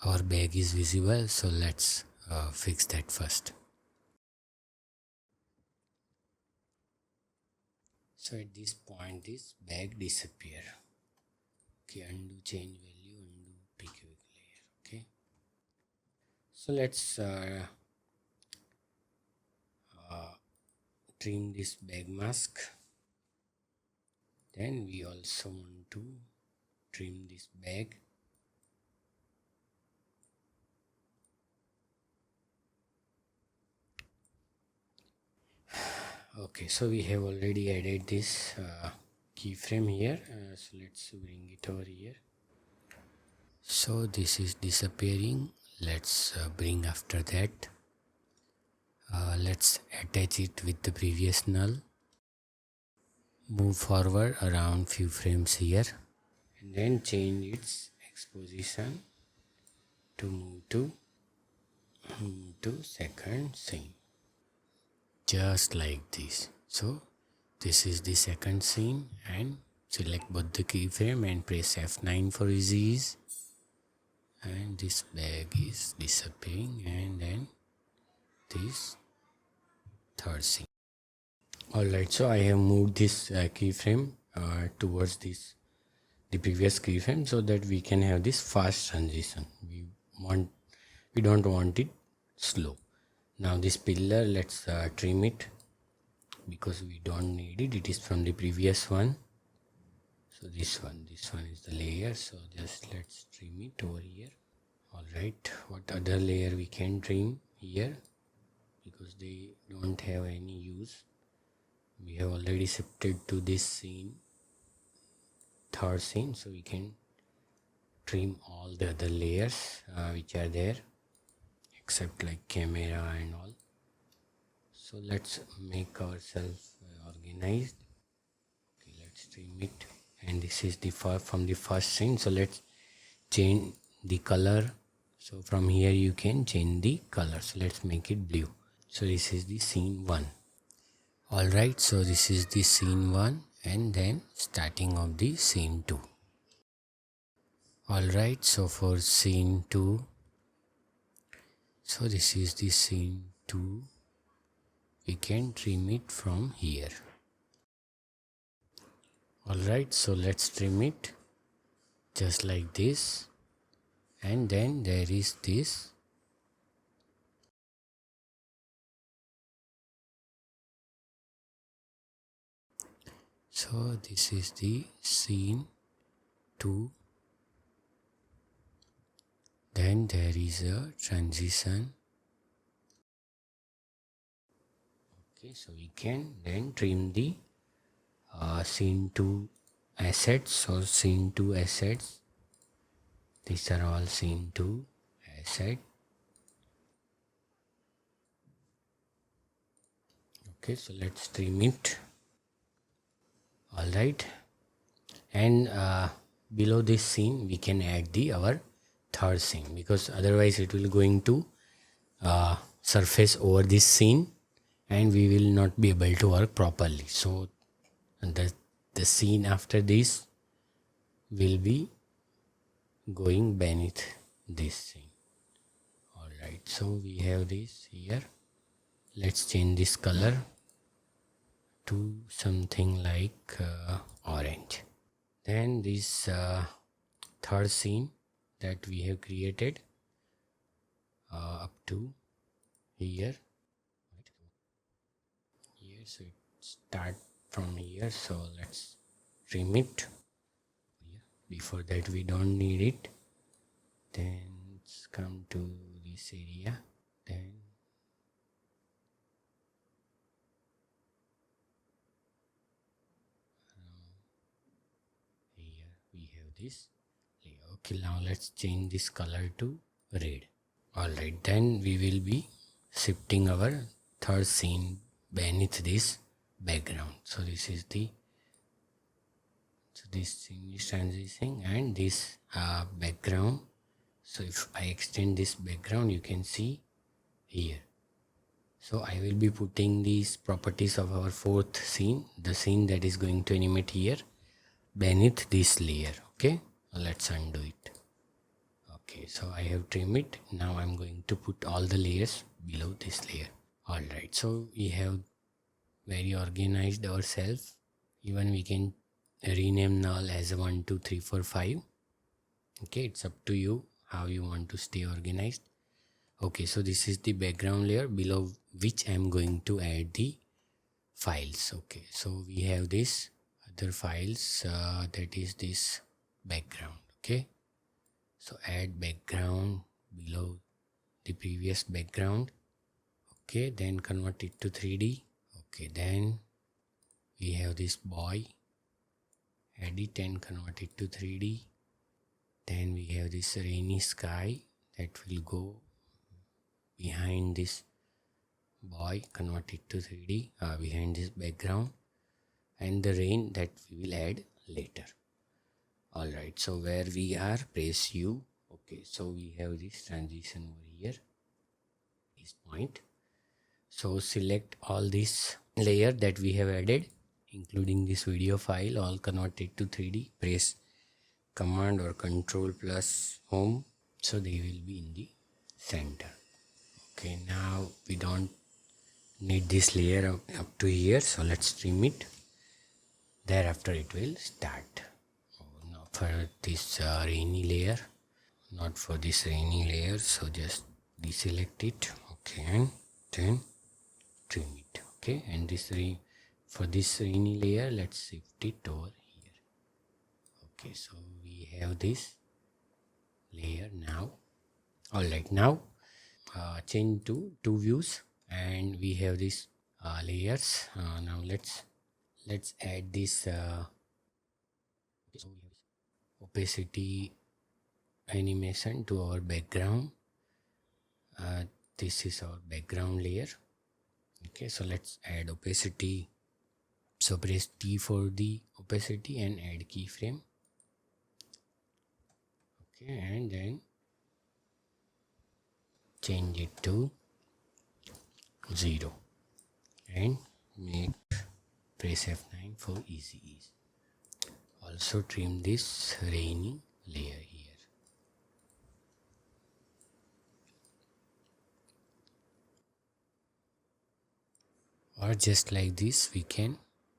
Our bag is visible, so let's fix that first. So at this point this bag disappear. Okay, undo change value, undo pick layer. Okay, so let's trim this bag mask. Then we also want to trim this bag. Okay, so we have already added this keyframe here, so let's bring it over here. So this is disappearing. Let's bring after that. Let's attach it with the previous null. Move forward around few frames here, and then change its exposition to move to second scene. Just like this. So this is the second scene, and select both the keyframe and press F9 for ease. And this bag is disappearing, and then this third scene. Alright, so I have moved this keyframe towards this the previous keyframe so that we can have this fast transition. We don't want it slow. Now this pillar, let's trim it because we don't need it. It is from the previous one. So this one is the layer. So just let's trim it over here. All right, what other layer we can trim here because they don't have any use. We have already shifted to this scene, third scene, so we can trim all the other layers which are there except like camera and all. So let's make ourselves organized. Okay, let's trim it, and this is the from the first scene. So let's change the color. So from here you can change the color. So let's make it blue. So this is the scene 1. Alright, so this is the scene 1 and then starting of the scene 2. Alright, so for scene 2, so this is the scene 2. We can trim it from here. Alright, so let's trim it just like this. And then there is this. So this is the scene 2. Then there is a transition. Okay, so we can then trim the scene 2 assets or scene 2 assets. These are all scene 2 assets. Okay, so let's trim it. Alright, and below this scene we can add our third scene because otherwise it will going to surface over this scene and we will not be able to work properly. So the scene after this will be going beneath this scene. Alright, so we have this here. Let's change this color to something like orange. Then this third scene that we have created up to here. So it start from here. So let's trim it. Before that we don't need it. Then let's come to this area. Then here we have this layer. Okay, now let's change this color to red. Alright, then we will be shifting our third scene beneath this background. So this is the this scene is transitioning and this background. So if I extend this background, you can see here. So I will be putting these properties of our fourth scene, the scene that is going to animate here, beneath this layer. Okay, let's undo it. Okay, so I have trimmed it. Now I'm going to put all the layers below this layer. Alright, so we have very organized ourselves. Even we can rename null as 1, 2, 3, 4, 5. Okay, it's up to you how you want to stay organized. Okay, so this is the background layer below which I'm going to add the files. Okay, so we have this other files that is this background. Okay, so add background below the previous background. Okay, then convert it to 3D. Okay, then we have this boy. Edit and convert it to 3D. Then we have this rainy sky that will go behind this boy, convert it to 3D behind this background, and the rain that we will add later. Alright, so where we are, press U. Okay, so we have this transition over here, this point. So select all this layer that we have added, including this video file, all convert it to 3D. Press Command or Control plus Home, so they will be in the center. Okay, now we don't need this layer up to here, so let's trim it. Thereafter it will start. Oh, no, for this rainy layer, not for this rainy layer, so just deselect it. Okay, and then trim it. Okay, and this for this rainy layer, let's shift it over here. Okay, so we have this layer now. All right, now change to two views, and we have these layers. Now let's add this opacity animation to our background. This is our background layer. Okay, so let's add opacity. So press T for the opacity and add keyframe. Okay, and then change it to 0 and press F9 for easy ease. Also trim this rainy layer here. Or just like this, we can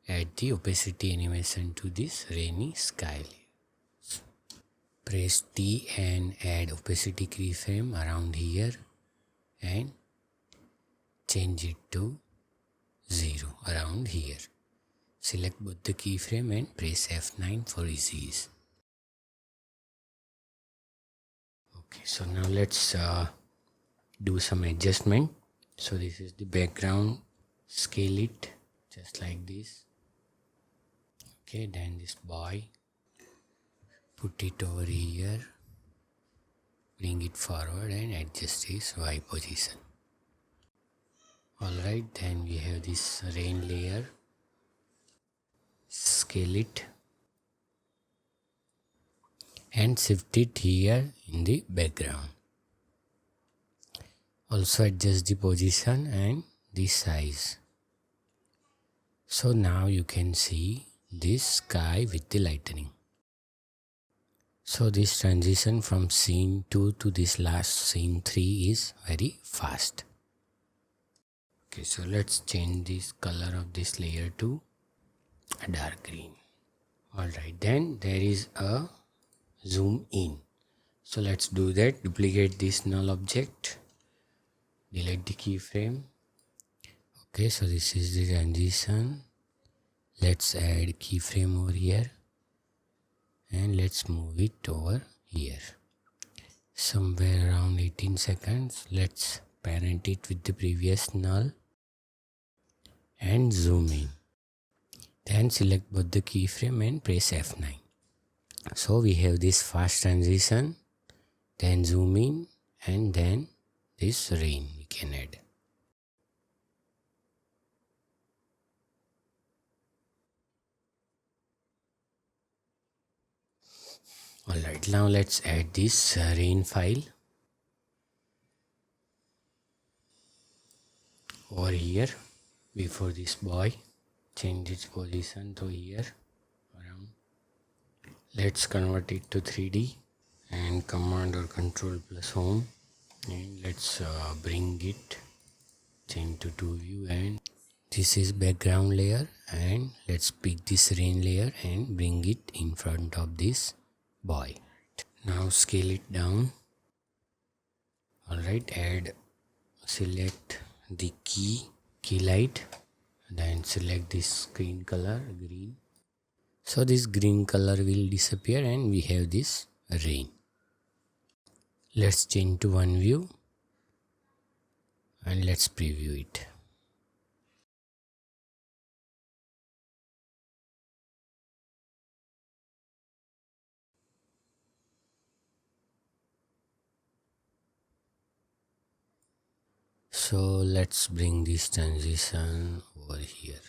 add the opacity animation to this rainy sky layer. Press T and add opacity keyframe around here and change it to 0 around here. Select both the keyframe and press F9 for easy ease. Okay, so now let's do some adjustment. So this is the background. Scale it just like this. Okay, then this boy, put it over here, bring it forward and adjust his Y position. Alright, then we have this rain layer. Scale it and shift it here in the background. Also adjust the position and the size. So now you can see this sky with the lightning. So this transition from scene 2 to this last scene 3 is very fast. Okay, so let's change this color of this layer to a dark green. Alright, then there is a zoom in. So let's do that. Duplicate this null object. Delete the keyframe. Okay, so this is the transition. Let's add keyframe over here. And let's move it over here. Somewhere around 18 seconds. Let's parent it with the previous null. And zoom in. Then select both the keyframe and press F9. So we have this fast transition, then zoom in, and then this rain we can add. Alright, now let's add this rain file over here before this boy. Change its position to here around. Let's convert it to 3D and command or control plus home, and let's bring it, change to 2 view, and this is background layer, and let's pick this rain layer and bring it in front of this boy. Now scale it down. Alright, select the key light, then select this screen color green. So this green color will disappear and we have this rain. Let's change to one view and let's preview it. So let's bring this transition over here.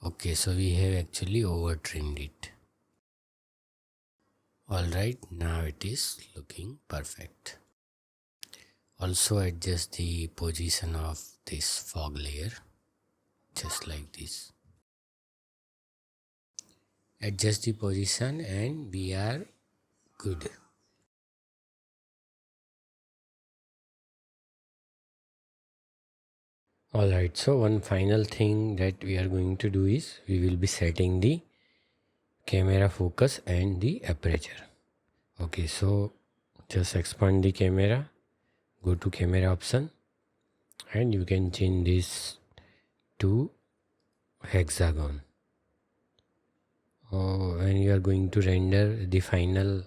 Okay, so we have actually over trimmed it. Alright, now it is looking perfect. Also adjust the position of this fog layer, just like this. Adjust the position and we are good. Alright, so one final thing that we are going to do is we will be setting the camera focus and the aperture. Okay, so just expand the camera, go to camera option, and you can change this to hexagon. When you are going to render the final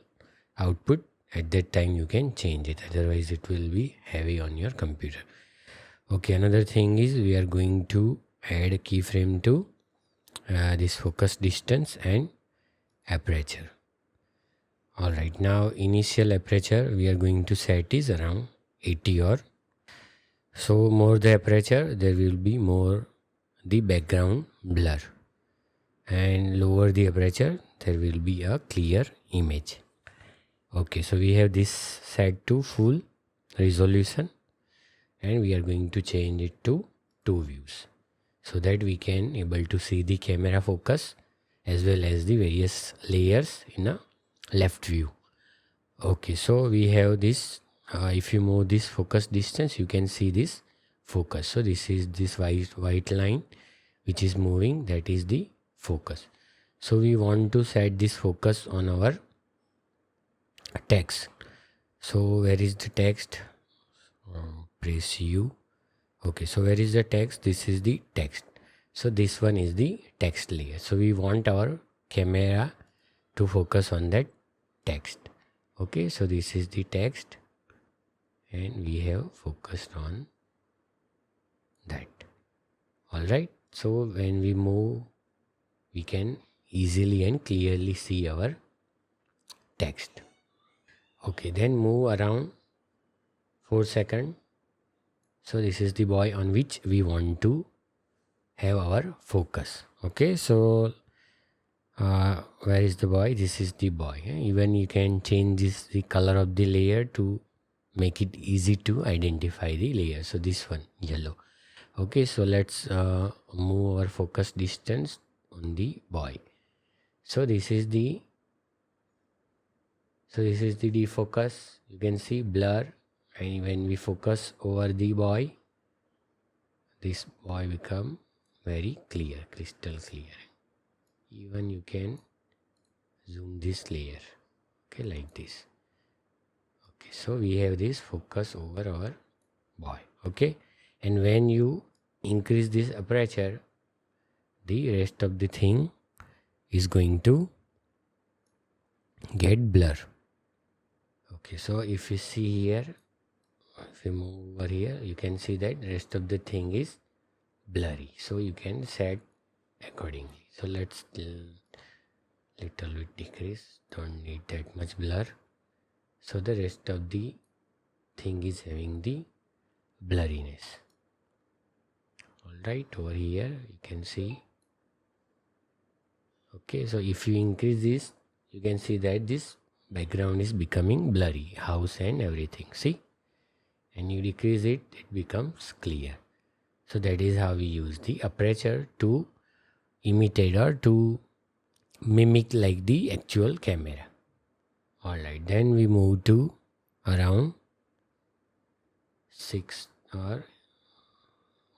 output, at that time you can change it, otherwise it will be heavy on your computer. Okay, another thing is we are going to add a keyframe to this focus distance and aperture. Alright, now initial aperture we are going to set is around 80, or so more the aperture there will be more the background blur, and lower the aperture there will be a clear image. Okay, so we have this set to full resolution, and we are going to change it to 2 views so that we can able to see the camera focus as well as the various layers in a left view. Okay, so we have this, if you move this focus distance you can see this focus. So this is this white line which is moving, that is the focus. So we want to set this focus on our text. So where is the text? Press U. Okay, so where is the text? This is the text. So this one is the text layer. So we want our camera to focus on that text. Okay, so this is the text and we have focused on that. Alright, so when we move we can easily and clearly see our text. Okay, then move around 4 seconds. So this is the boy on which we want to have our focus. Okay, so where is the boy? This is the boy. Even you can change this the color of the layer to make it easy to identify the layer. So this one yellow. Okay, so let's move our focus distance on the boy. So this is the defocus. You can see blur, and when we focus over the boy, this boy become very clear, crystal clear. Even you can zoom this layer, okay, like this. Okay, so we have this focus over our boy. Okay, and when you increase this aperture, the rest of the thing is going to get blur. Okay, so if you see here, if you move over here, you can see that rest of the thing is blurry, so you can set accordingly. So let's little bit decrease, don't need that much blur, so the rest of the thing is having the blurriness. Alright, over here you can see. Okay, so if you increase this, you can see that this background is becoming blurry, house and everything, see, and you decrease it, it becomes clear. So that is how we use the aperture to imitate or to mimic like the actual camera. Alright, then we move to around 6 or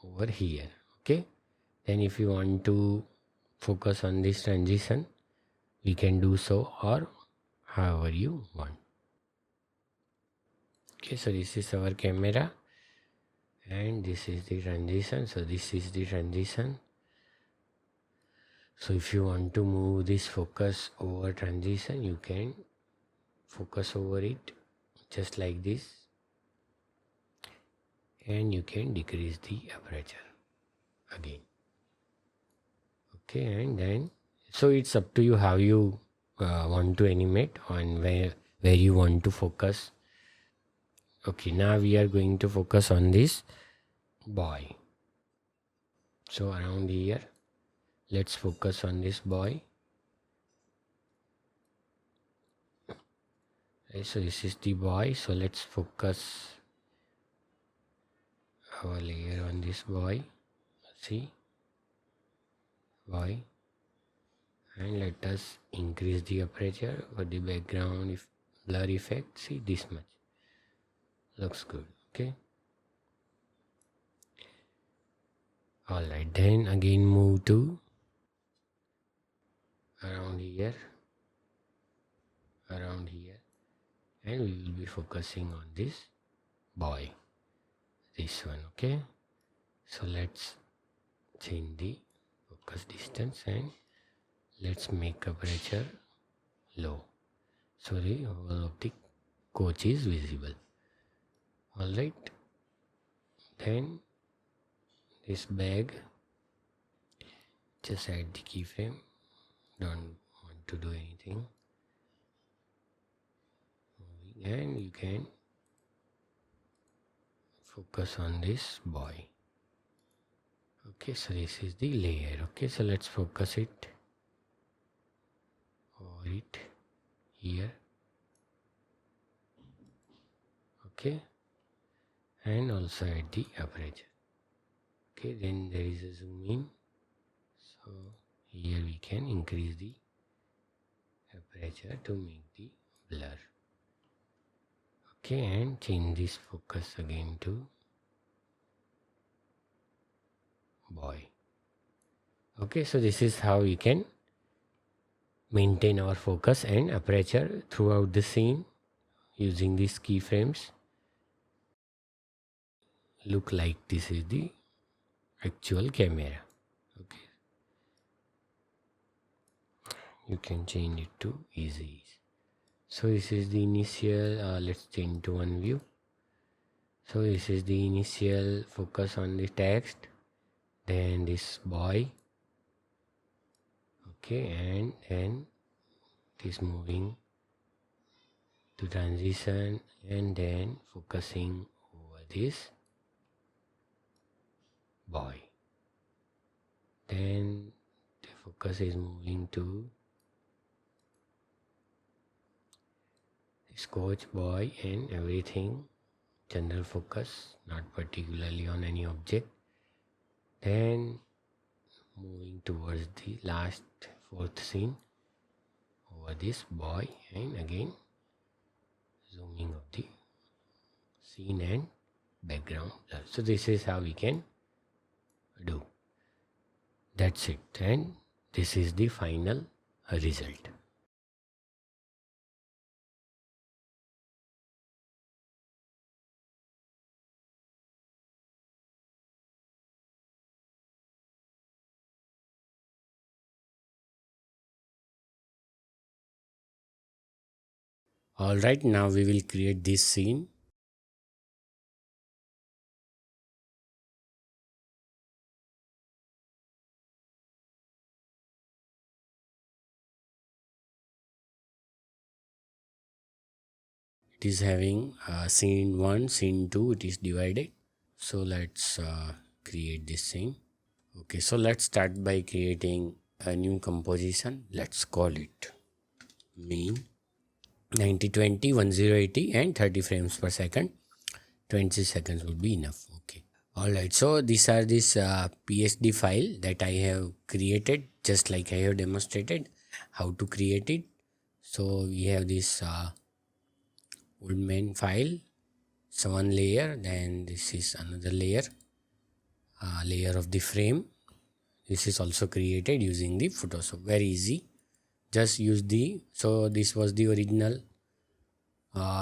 over here. Okay, then if you want to focus on this transition, we can do so, or however you want. Okay, so this is our camera and this is the transition. So this is the transition. So if you want to move this focus over transition, you can focus over it just like this, and you can decrease the aperture again. Okay, and then so it's up to you how you want to animate and where you want to focus. Okay, now we are going to focus on this boy. So around here, let's focus on this boy. Okay, so this is the boy, so let's focus our layer on this boy. See, boy, and let us increase the aperture for the background if blur effect. See, this much looks good. Okay, alright, then again move to around here, and we will be focusing on this boy, this one. Okay, so let's change the focus distance and let's make aperture low so the whole of the coach is visible. All right, then this bag, just add the keyframe, don't want to do anything, and you can focus on this boy. Okay, so this is the layer. Okay, so let's focus it over it here. Okay, and also at the aperture. Okay, then there is a zoom in, so here we can increase the aperture to make the blur. Okay, and change this focus again to boy. Okay, so this is how we can maintain our focus and aperture throughout the scene using these keyframes. Look like this is the actual camera. Okay, you can change it to easy. So this is the initial, let's change to one view. So this is the initial focus on the text, then this boy. Okay, and then it is moving to transition and then focusing over this boy. Then the focus is moving to this coach, boy, and everything. General focus, not particularly on any object. Then moving towards the last fourth scene over this boy, and again zooming of the scene and background blur. So this is how we can do. That's it, and this is the final result. Alright, now we will create this scene. It is having scene 1, scene 2, it is divided. So let's create this scene. Okay, so let's start by creating a new composition. Let's call it main 9020 1080 and 30 frames per second. 20 seconds would be enough. Okay, alright, so these are this PSD file that I have created, just like I have demonstrated how to create it. So we have this old man file, so one layer, then this is another layer, layer of the frame. This is also created using the Photoshop. Very easy, just use the, so this was the original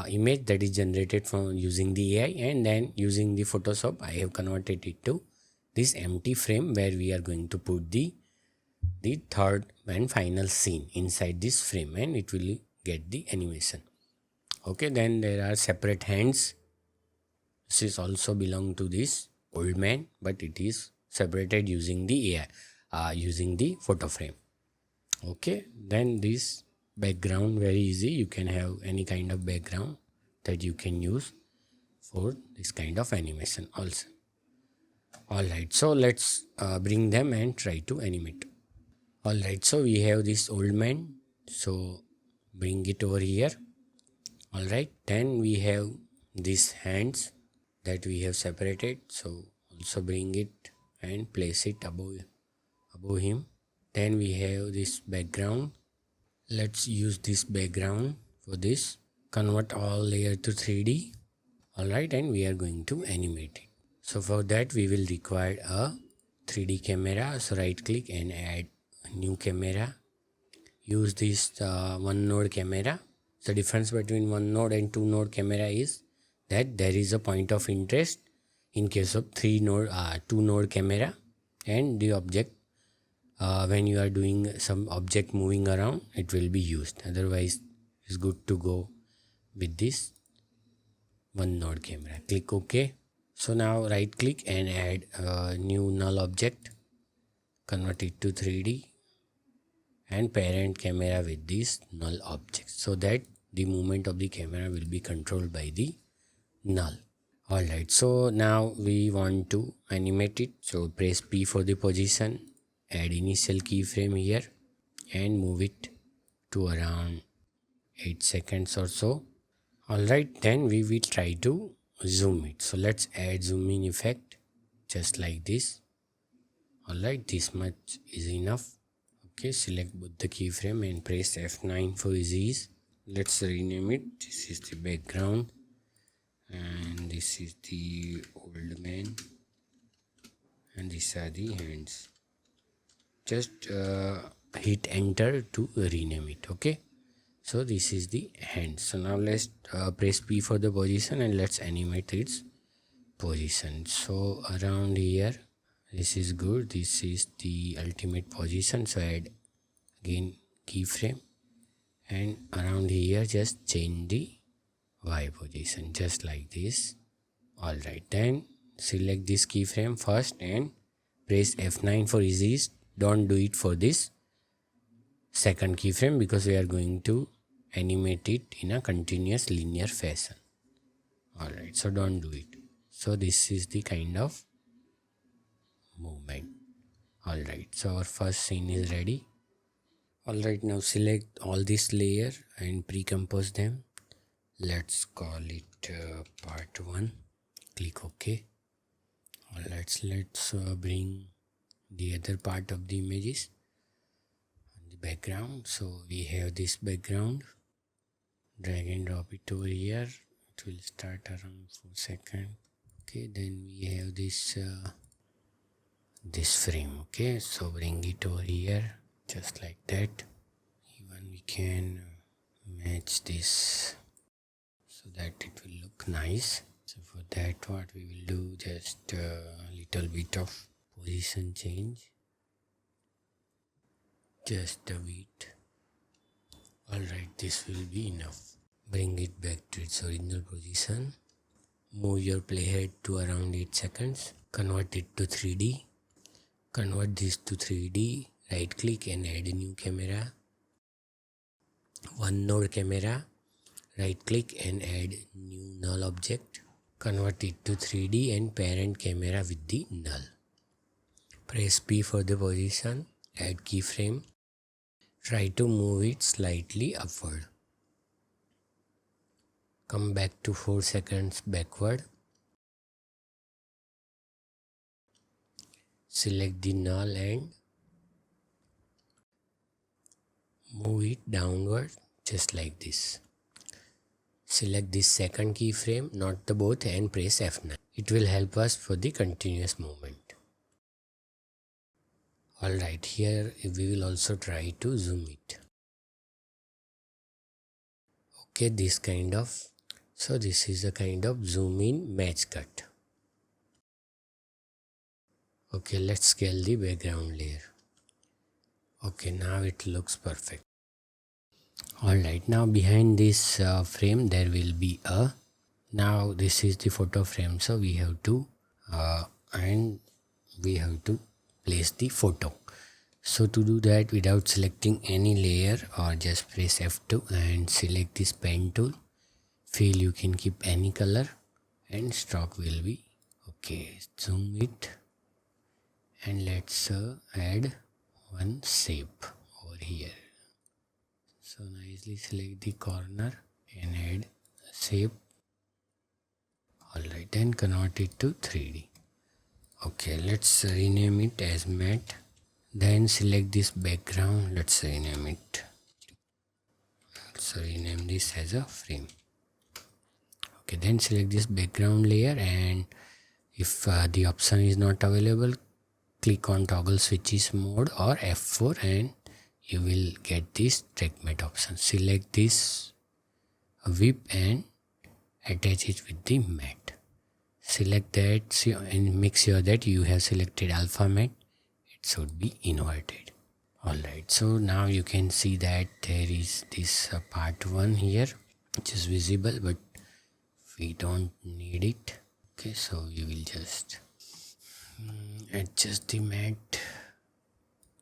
image that is generated from using the AI, and then using the Photoshop I have converted it to this empty frame where we are going to put the third and final scene inside this frame, and it will get the animation. Okay, then there are separate hands. This is also belong to this old man, but it is separated using the AI, using the photo frame. Okay, then this background, very easy, you can have any kind of background that you can use for this kind of animation also. Alright, so let's bring them and try to animate. Alright, so we have this old man, so bring it over here. Alright, then we have these hands that we have separated, so also bring it and place it above him. Then we have this background. Let's use this background for this. Convert all layer to 3D. Alright, and we are going to animate it. So for that we will require a 3D camera. So right click and add new camera. use this one node camera. The difference between one node and two node camera is that there is a point of interest in case of two node camera, and the object when you are doing some object moving around, it will be used. Otherwise it's good to go with this one node camera. Click OK. So now right click and add a new null object, convert it to 3D, and parent camera with this null object so that the movement of the camera will be controlled by the null. Alright, so now we want to animate it. So press P for the position, add initial keyframe here and move it to around 8 seconds or so. Alright, then we will try to zoom it. So let's add zoom in effect just like this. Alright, this much is enough. Okay, select both the keyframe and press F9 for ease. Let's rename it. This is the background and this is the old man and these are the hands. Just hit enter to rename it. Okay, so this is the hands. So now let's press P for the position and let's animate its position. So around here, this is good. This is the ultimate position. So add again keyframe and around here just change the Y position just like this. Alright, then select this keyframe first and press F9 for ease. Don't do it for this second keyframe because we are going to animate it in a continuous linear fashion. Alright, so don't do it. So this is the kind of movement. Alright, so our first scene is ready. Alright, now select all this layer and pre-compose them. Let's call it part 1. Click OK. Alright, let's bring the other part of the images on the background. So we have this background. Drag and drop it over here. It will start around 4 seconds. Okay, then we have this this frame. Okay, so bring it over here just like that. Even we can match this so that it will look nice. So for that what we will do, just a little bit of position change, just a bit. Alright, this will be enough. Bring it back to its original position. Move your playhead to around 8 seconds. Convert it to 3D. Convert this to 3D. Right click and add a new camera. One node camera. Right click and add new null object. Convert it to 3D and parent camera with the null. Press P for the position. Add keyframe. Try to move it slightly upward. Come back to 4 seconds backward. Select the null and move it downward just like this. Select this second keyframe, not the both, and press F9. It will help us for the continuous movement. Alright, here we will also try to zoom it. Okay, this kind of. So this is a kind of zoom in match cut. Okay, let's scale the background layer. Okay, now it looks perfect. Alright, now behind this frame there will be a. Now this is the photo frame, so we have to place the photo. So to do that, without selecting any layer, or just press F2 and select this pen tool. Fill you can keep any color and stroke will be okay. Zoom it and let's add one shape over here. So nicely select the corner and add shape. Alright, then convert it to 3D. Okay, let's rename it as matte. Then select this background. Let's rename it. Let's rename this as a frame. Okay, then select this background layer, and if the option is not available, click on toggle switches mode or F4 and you will get this trackmatte option. Select this whip and attach it with the matte. Select that and make sure that you have selected alpha matte. It should be inverted. Alright, so now you can see that there is this part 1 here which is visible, but we don't need it. Okay, so you will just adjust the matte.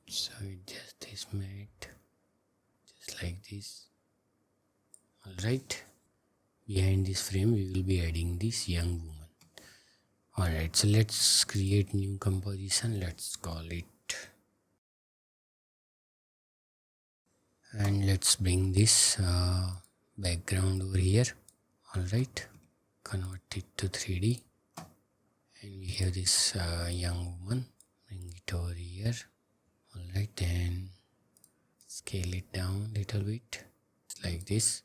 So adjust this matte just like this. Alright, behind this frame we will be adding this young woman. Alright, so let's create new composition. Let's call it, and let's bring this background over here. Alright, convert it to 3D, and we have this young woman. Bring it over here. Alright, then scale it down a little bit like this.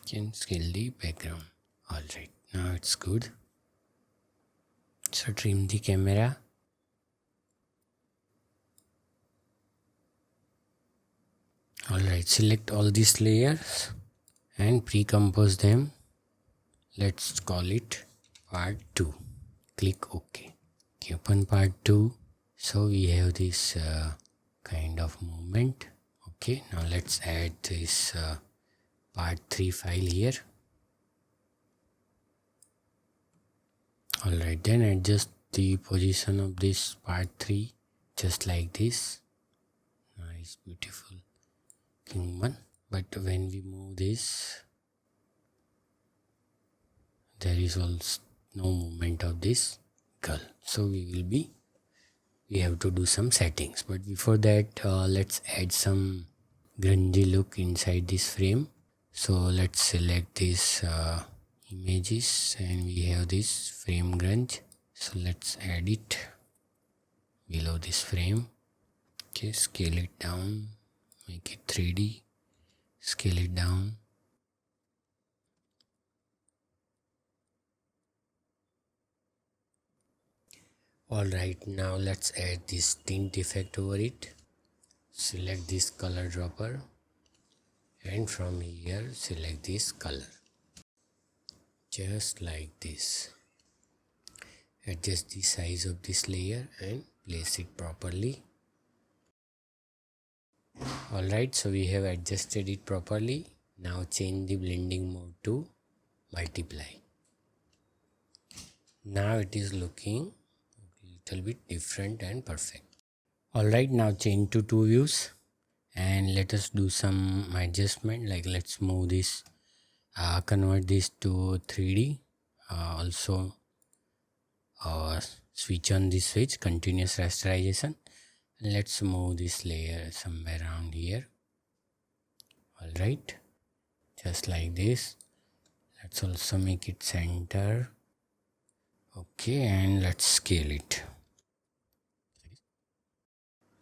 You can scale the background. Alright, now it's good. So trim the camera. Alright, select all these layers and pre-compose them. Let's call it part 2. Click OK. Open part 2. So we have this kind of movement. Okay, now let's add this part 3 file here. Alright, then adjust the position of this part 3 just like this. Nice, beautiful one. But when we move this, there is also no movement of this girl. So we have to do some settings. But before that, let's add some grungy look inside this frame. So let's select this images, and we have this frame grunge. So let's add it below this frame. Okay, scale it down, make it 3D, scale it down. Alright, now let's add this tint effect over it. Select this color dropper, and from here select this color just like this. Adjust the size of this layer and place it properly. Alright, so we have adjusted it properly. Now change the blending mode to multiply. Now it is looking a little bit different and perfect. Alright, now change to 2 views and let us do some adjustment. Like let's move this, convert this to 3D. Also switch on this switch, continuous rasterization. Let's move this layer somewhere around here. Alright, just like this. Let's also make it center. Okay, and let's scale it.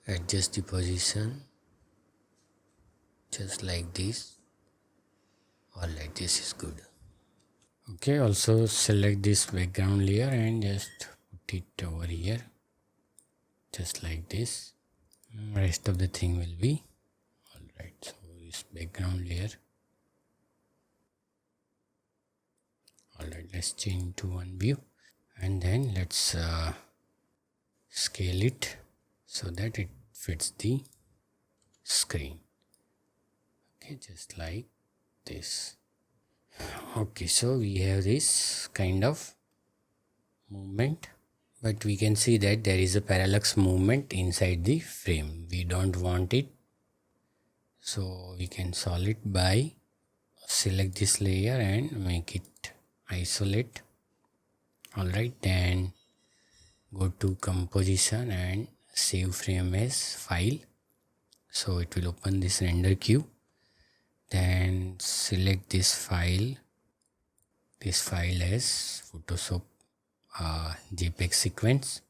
Adjust the position just like this. Alright, this is good. Okay, also select this background layer and just put it over here just like this. Rest of the thing will be alright. So this background layer. Alright, let's change to 1 view, and then let's scale it so that it fits the screen. Okay, just like this. Okay, so we have this kind of movement, but we can see that there is a parallax movement inside the frame. We don't want it, so we can solve it by select this layer and make it isolate. Alright, then go to composition and save frame as file. So it will open this render queue. Then select this file as Photoshop JPEG sequence,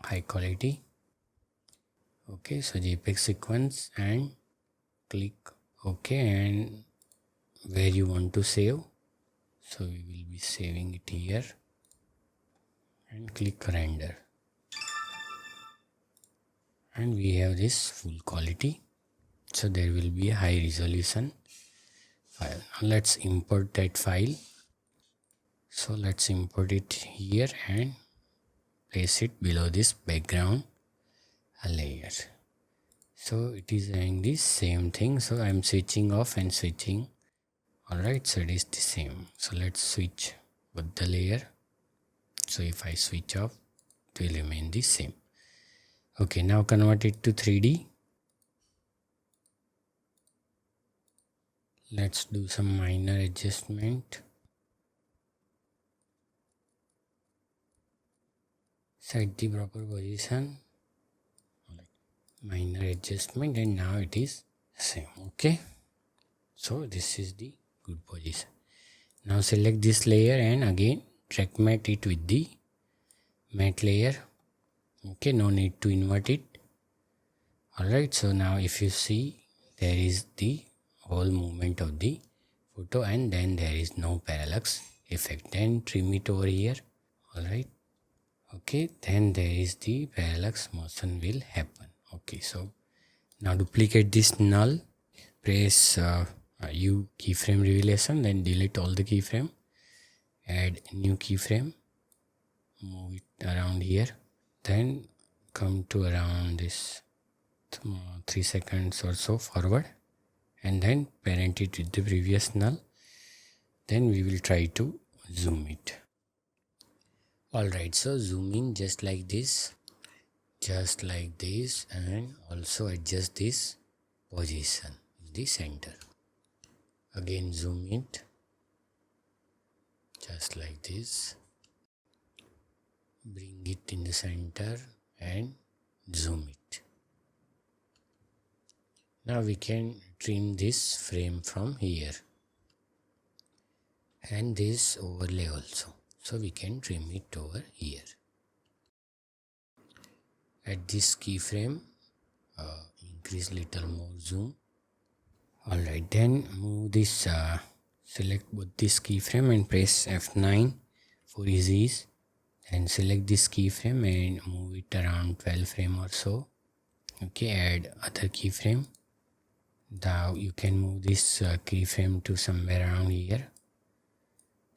high quality. Okay, so JPEG sequence, and click OK, and where you want to save. So we will be saving it here and click render. and we have this full quality, so there will be a high resolution file. Now let's import that file. So let's import it here and place it below this background layer. So it is doing the same thing, so I'm switching off and switching. Alright, so it is the same. So let's switch with the layer. So if I switch off, it will remain the same. Okay, now convert it to 3D. Let's do some minor adjustment. Set the proper position. Minor adjustment, and now it is same. Okay, so this is the good position. Now select this layer and again track matte it with the matte layer. Okay, no need to invert it. Alright, so now if you see, there is the whole movement of the photo and then there is no parallax effect. Then trim it over here. Alright, okay, then there is the parallax motion will happen. Okay, so now duplicate this null, press U keyframe revelation, then delete all the keyframe, add new keyframe, move it around here, then come to around this 3 seconds or so forward, and then parent it with the previous null. Then we will try to zoom it. Alright, so zoom in just like this, and also adjust this position in the center. Again zoom it just like this, bring it in the center and zoom it. Now we can trim this frame from here and this overlay also, so we can trim it over here. At this keyframe, increase little more zoom. Alright, then move this, select both this keyframe and press F9 for ease. Then select this keyframe and move it around 12 frame or so. Okay, add other keyframe. Now you can move this keyframe to somewhere around here.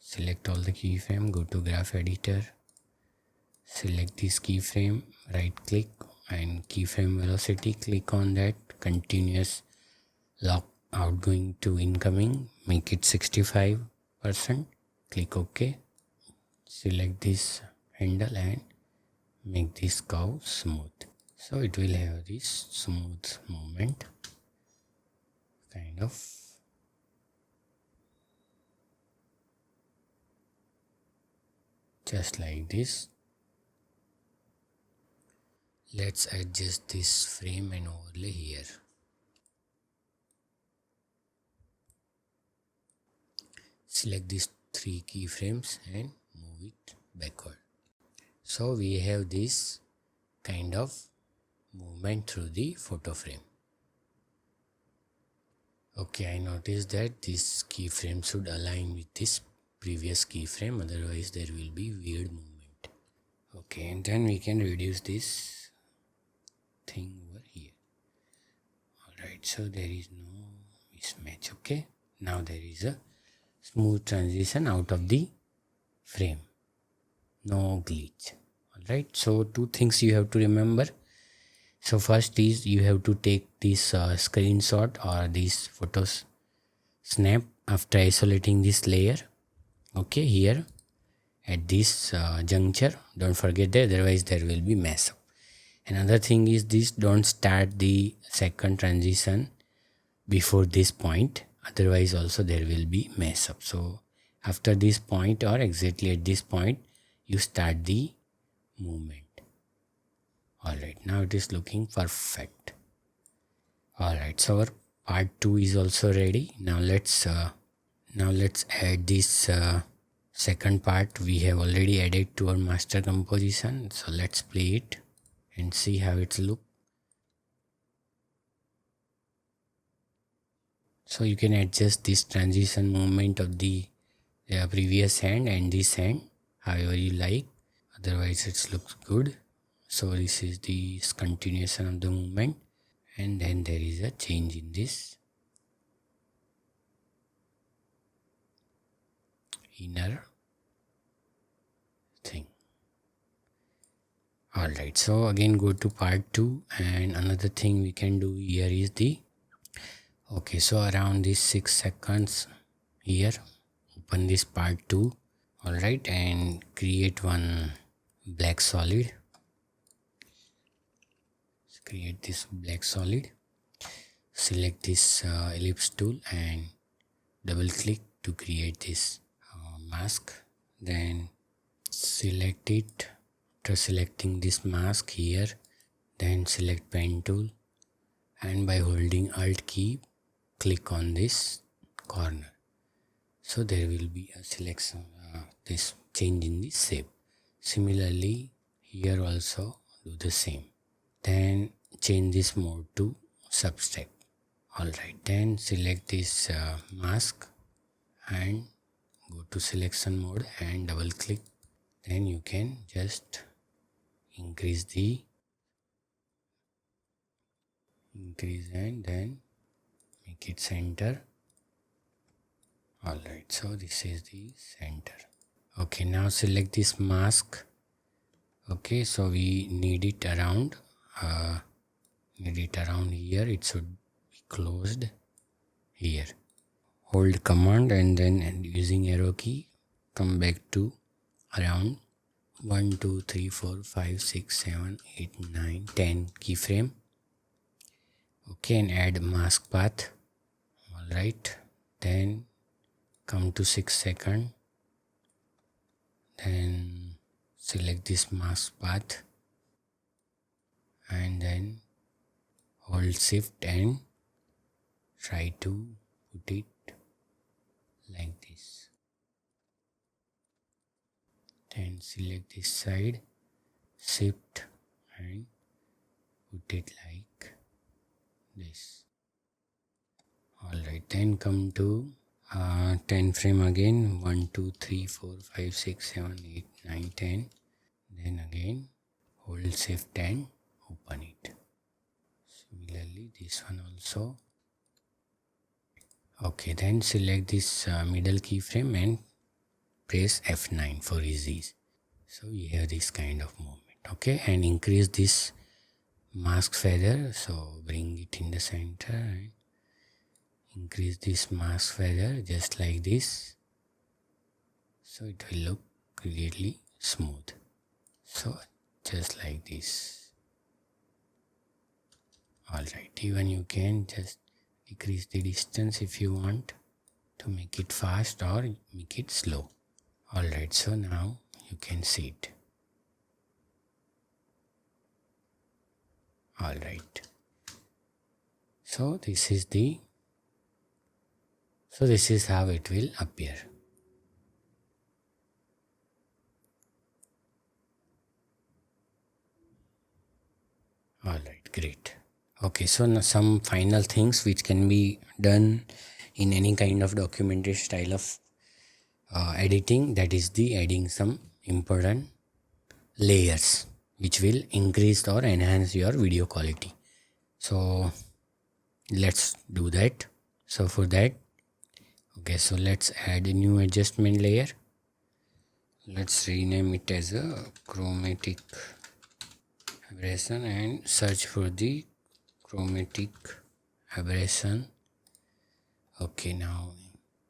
Select all the keyframe, go to graph editor. Select this keyframe, right click and keyframe velocity, click on that, continuous lock outgoing to incoming, make it 65%, click OK. Select this handle and make this curve smooth. So it will have this smooth movement, kind of. Just like this. Let's adjust this frame and overlay here. Select these 3 keyframes and move it backward. So we have this kind of movement through the photo frame. Okay, I noticed that this keyframe should align with this previous keyframe, otherwise there will be weird movement. Okay, and then we can reduce this thing over here. Alright, so there is no mismatch. Okay, now there is a smooth transition out of the frame, no glitch. Alright, so 2 things you have to remember. So first is you have to take this screenshot or these photos snap after isolating this layer. Okay, here at this juncture, don't forget that, otherwise there will be mess up. Another thing is this, don't start the second transition before this point, otherwise also there will be mess up. So after this point or exactly at this point, you start the movement. Alright, now it is looking perfect. Alright, so our part 2 is also ready. Now let's add this second part we have already added to our master composition. So let's play it and see how it looks. So you can adjust this transition movement of the previous hand and this hand however you like, otherwise it looks good. So this is the continuation of the movement, and then there is a change in this inner thing. Alright, so again go to part 2, and another thing we can do here is the okay, so around this 6 seconds here, open this part 2. Alright, and create one black solid. Create this black solid, select this ellipse tool and double click to create this mask. Then select it. After selecting this mask here, then select pen tool, and by holding alt key click on this corner. So there will be a selection, this change in the shape. Similarly here also do the same. Then change this mode to subtract. Alright, then select this mask and go to selection mode and double click. Then you can just increase and then make it center. Alright, so this is the center. Okay, now select this mask. Okay, so we need it around here. It should be closed here. Hold command and then using arrow key come back to around 1 2 3 4 5 6 7 8 9 10 keyframe. Okay, and add mask path. Alright, then come to 6 second, then select this mask path and then hold shift and try to put it like this. Then select this side, shift and put it like this. Alright, then come to 10 frame again, 1 2 3 4 5 6 7 8 9 10. Then again hold shift and open it. Similarly this one also. Okay, then select this middle keyframe and press F9 for ease. So you have this kind of movement. Okay, and increase this mask feather, so bring it in the center and increase this mask feather just like this, so it will look really smooth. So just like this. Alright, even you can just decrease the distance if you want to make it fast or make it slow. Alright, so now you can see it. Alright, so this is how it will appear. Alright, great. Okay, so now some final things which can be done in any kind of documentary style of editing, that is the adding some important layers which will increase or enhance your video quality. So let's do that. So for that, okay, so let's add a new adjustment layer. Let's rename it as a chromatic aberration and search for the chromatic aberration. Okay, now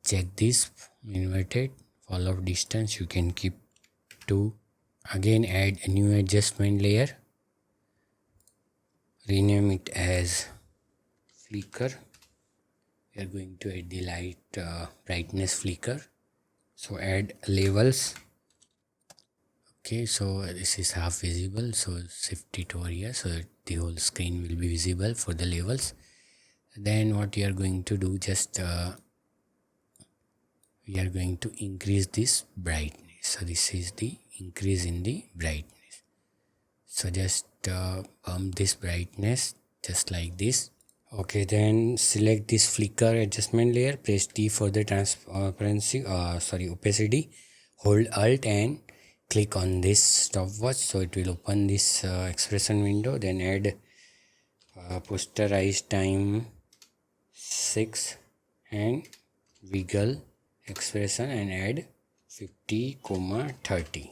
check this inverted fall of distance, you can keep 2. Again add a new adjustment layer, rename it as flicker. We are going to add the light brightness flicker. So add levels. Okay, so this is half visible, so shift it over here so the whole screen will be visible for the levels. Then what you are going to do, just we are going to increase this brightness. So this is the increase in the brightness. So just bump this brightness just like this. Okay, then select this flicker adjustment layer, press T for the opacity, hold alt and click on this stopwatch, so it will open this expression window. Then add posterize time 6 and wiggle expression and add 50, 30.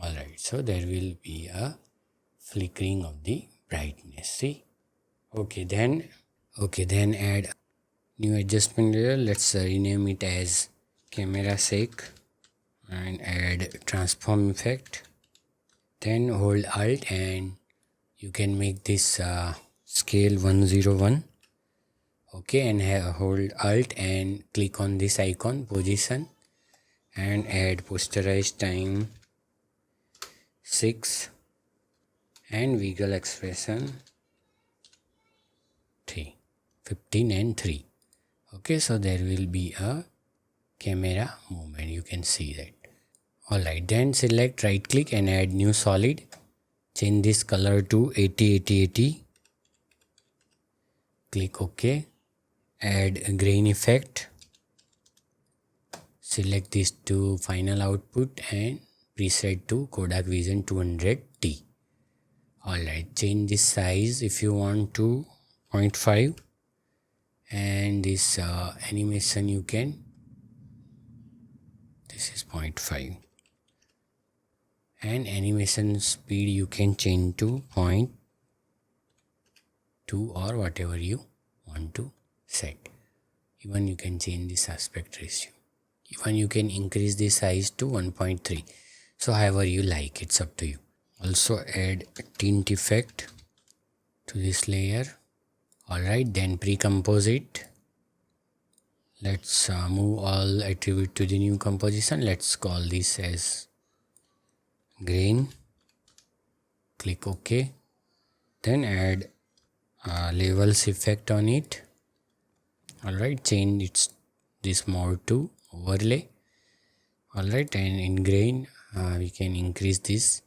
Alright, so there will be a flickering of the brightness. See? Okay, then add new adjustment layer. Let's rename it as camera shake and add transform effect. Then hold alt and you can make this scale 101. Okay, and hold alt and click on this icon position and add posterize time 6 and wiggle expression 3, 15 and 3. Okay, so there will be a camera movement, you can see that. Alright, then select right click and add new solid. Change this color to 80, 80, 80. Click OK. Add grain effect. Select this to final output and preset to Kodak Vision 200T. Alright, change this size if you want to 0.5, and this animation you can, this is 0.5, and animation speed you can change to 0.2 or whatever you want to set. Even you can change this aspect ratio. Even you can increase the size to 1.3. So however you like, it's up to you. Also add tint effect to this layer. Alright, then pre-compose it. Let's move all attribute to the new composition. Let's call this as grain. Click OK. Then add levels effect on it. Alright, change this mode to overlay. Alright, and in grain we can increase this,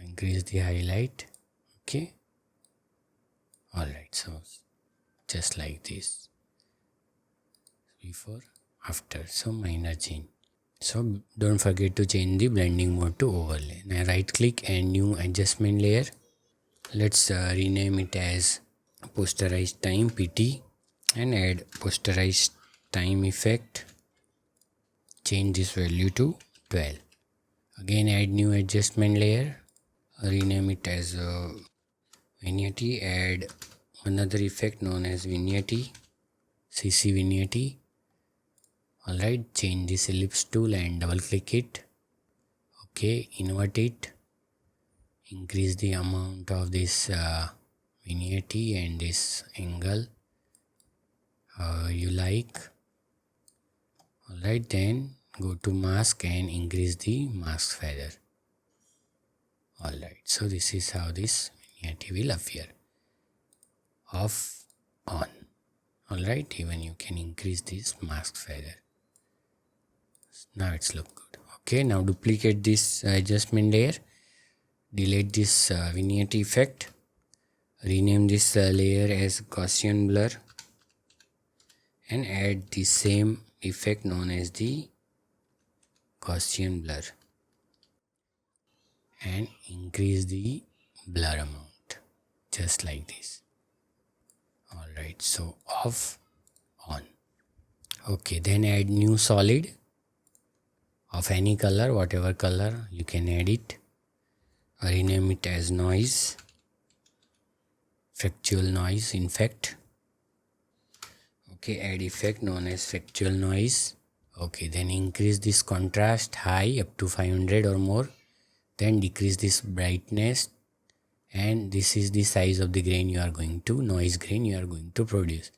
increase the highlight. Okay. Alright, so just like this, before, after, so minor change. So don't forget to change the blending mode to overlay. Now right click and new adjustment layer. Let's rename it as posterize time PT and add posterize time effect. Change this value to 12. Again add new adjustment layer. Rename it as vignette. Add another effect known as vignette, CC vignette. Alright, change this ellipse tool and double click it. Okay, invert it. Increase the amount of this vignette and this angle you like. Alright, then go to mask and increase the mask feather. Alright, so this is how this vignette will appear. Off, on. Alright, even you can increase this mask feather. Now it's look good. Okay, now duplicate this adjustment layer. Delete this vignette effect. Rename this layer as Gaussian blur and add the same effect known as the Gaussian blur and increase the blur amount just like this. Alright, so off, on. Okay, then add new solid of any color, whatever color you can add it. Rename it as noise, fractal noise effect. Okay, add effect known as fractal noise. Okay, then increase this contrast high up to 500 or more. Then decrease this brightness, and this is the size of the grain you are going to, noise grain you are going to produce.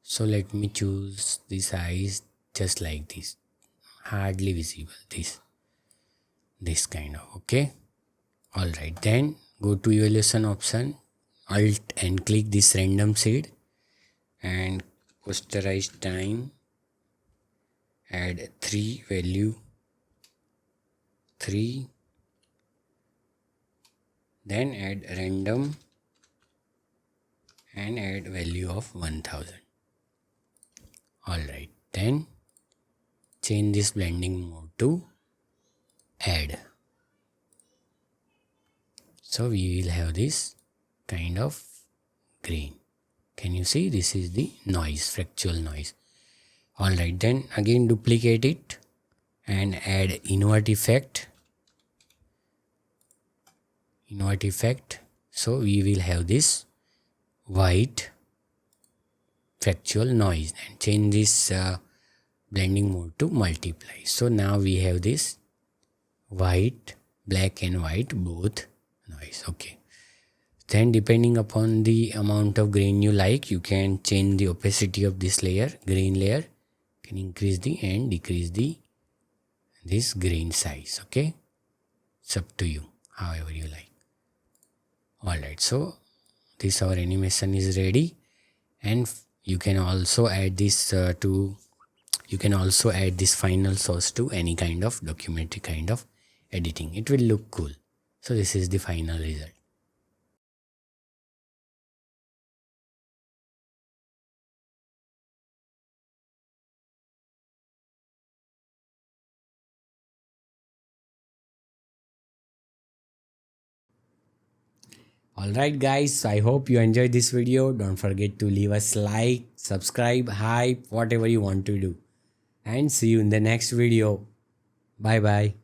So let me choose the size just like this, hardly visible, this kind of. Okay. Alright, then go to evaluation option, alt and click this random seed and posterize time, add 3 value 3, then add random and add value of 1000. Alright, then change this blending mode to add. So we will have this kind of green. Can you see? This is the noise, fractal noise. Alright, then again duplicate it and add invert effect. So we will have this white fractal noise and change this blending mode to multiply. So now we have this white, black and white both noise. Okay. Then depending upon the amount of grain you like, you can change the opacity of this layer, green layer. You can increase the and decrease this grain size. Okay. It's up to you, however you like. Alright, so this our animation is ready, and you can also add this final source to any kind of documentary kind of editing. It will look cool. So this is the final result. Alright guys, I hope you enjoyed this video. Don't forget to leave us like, subscribe, hype, whatever you want to do. And see you in the next video. Bye bye.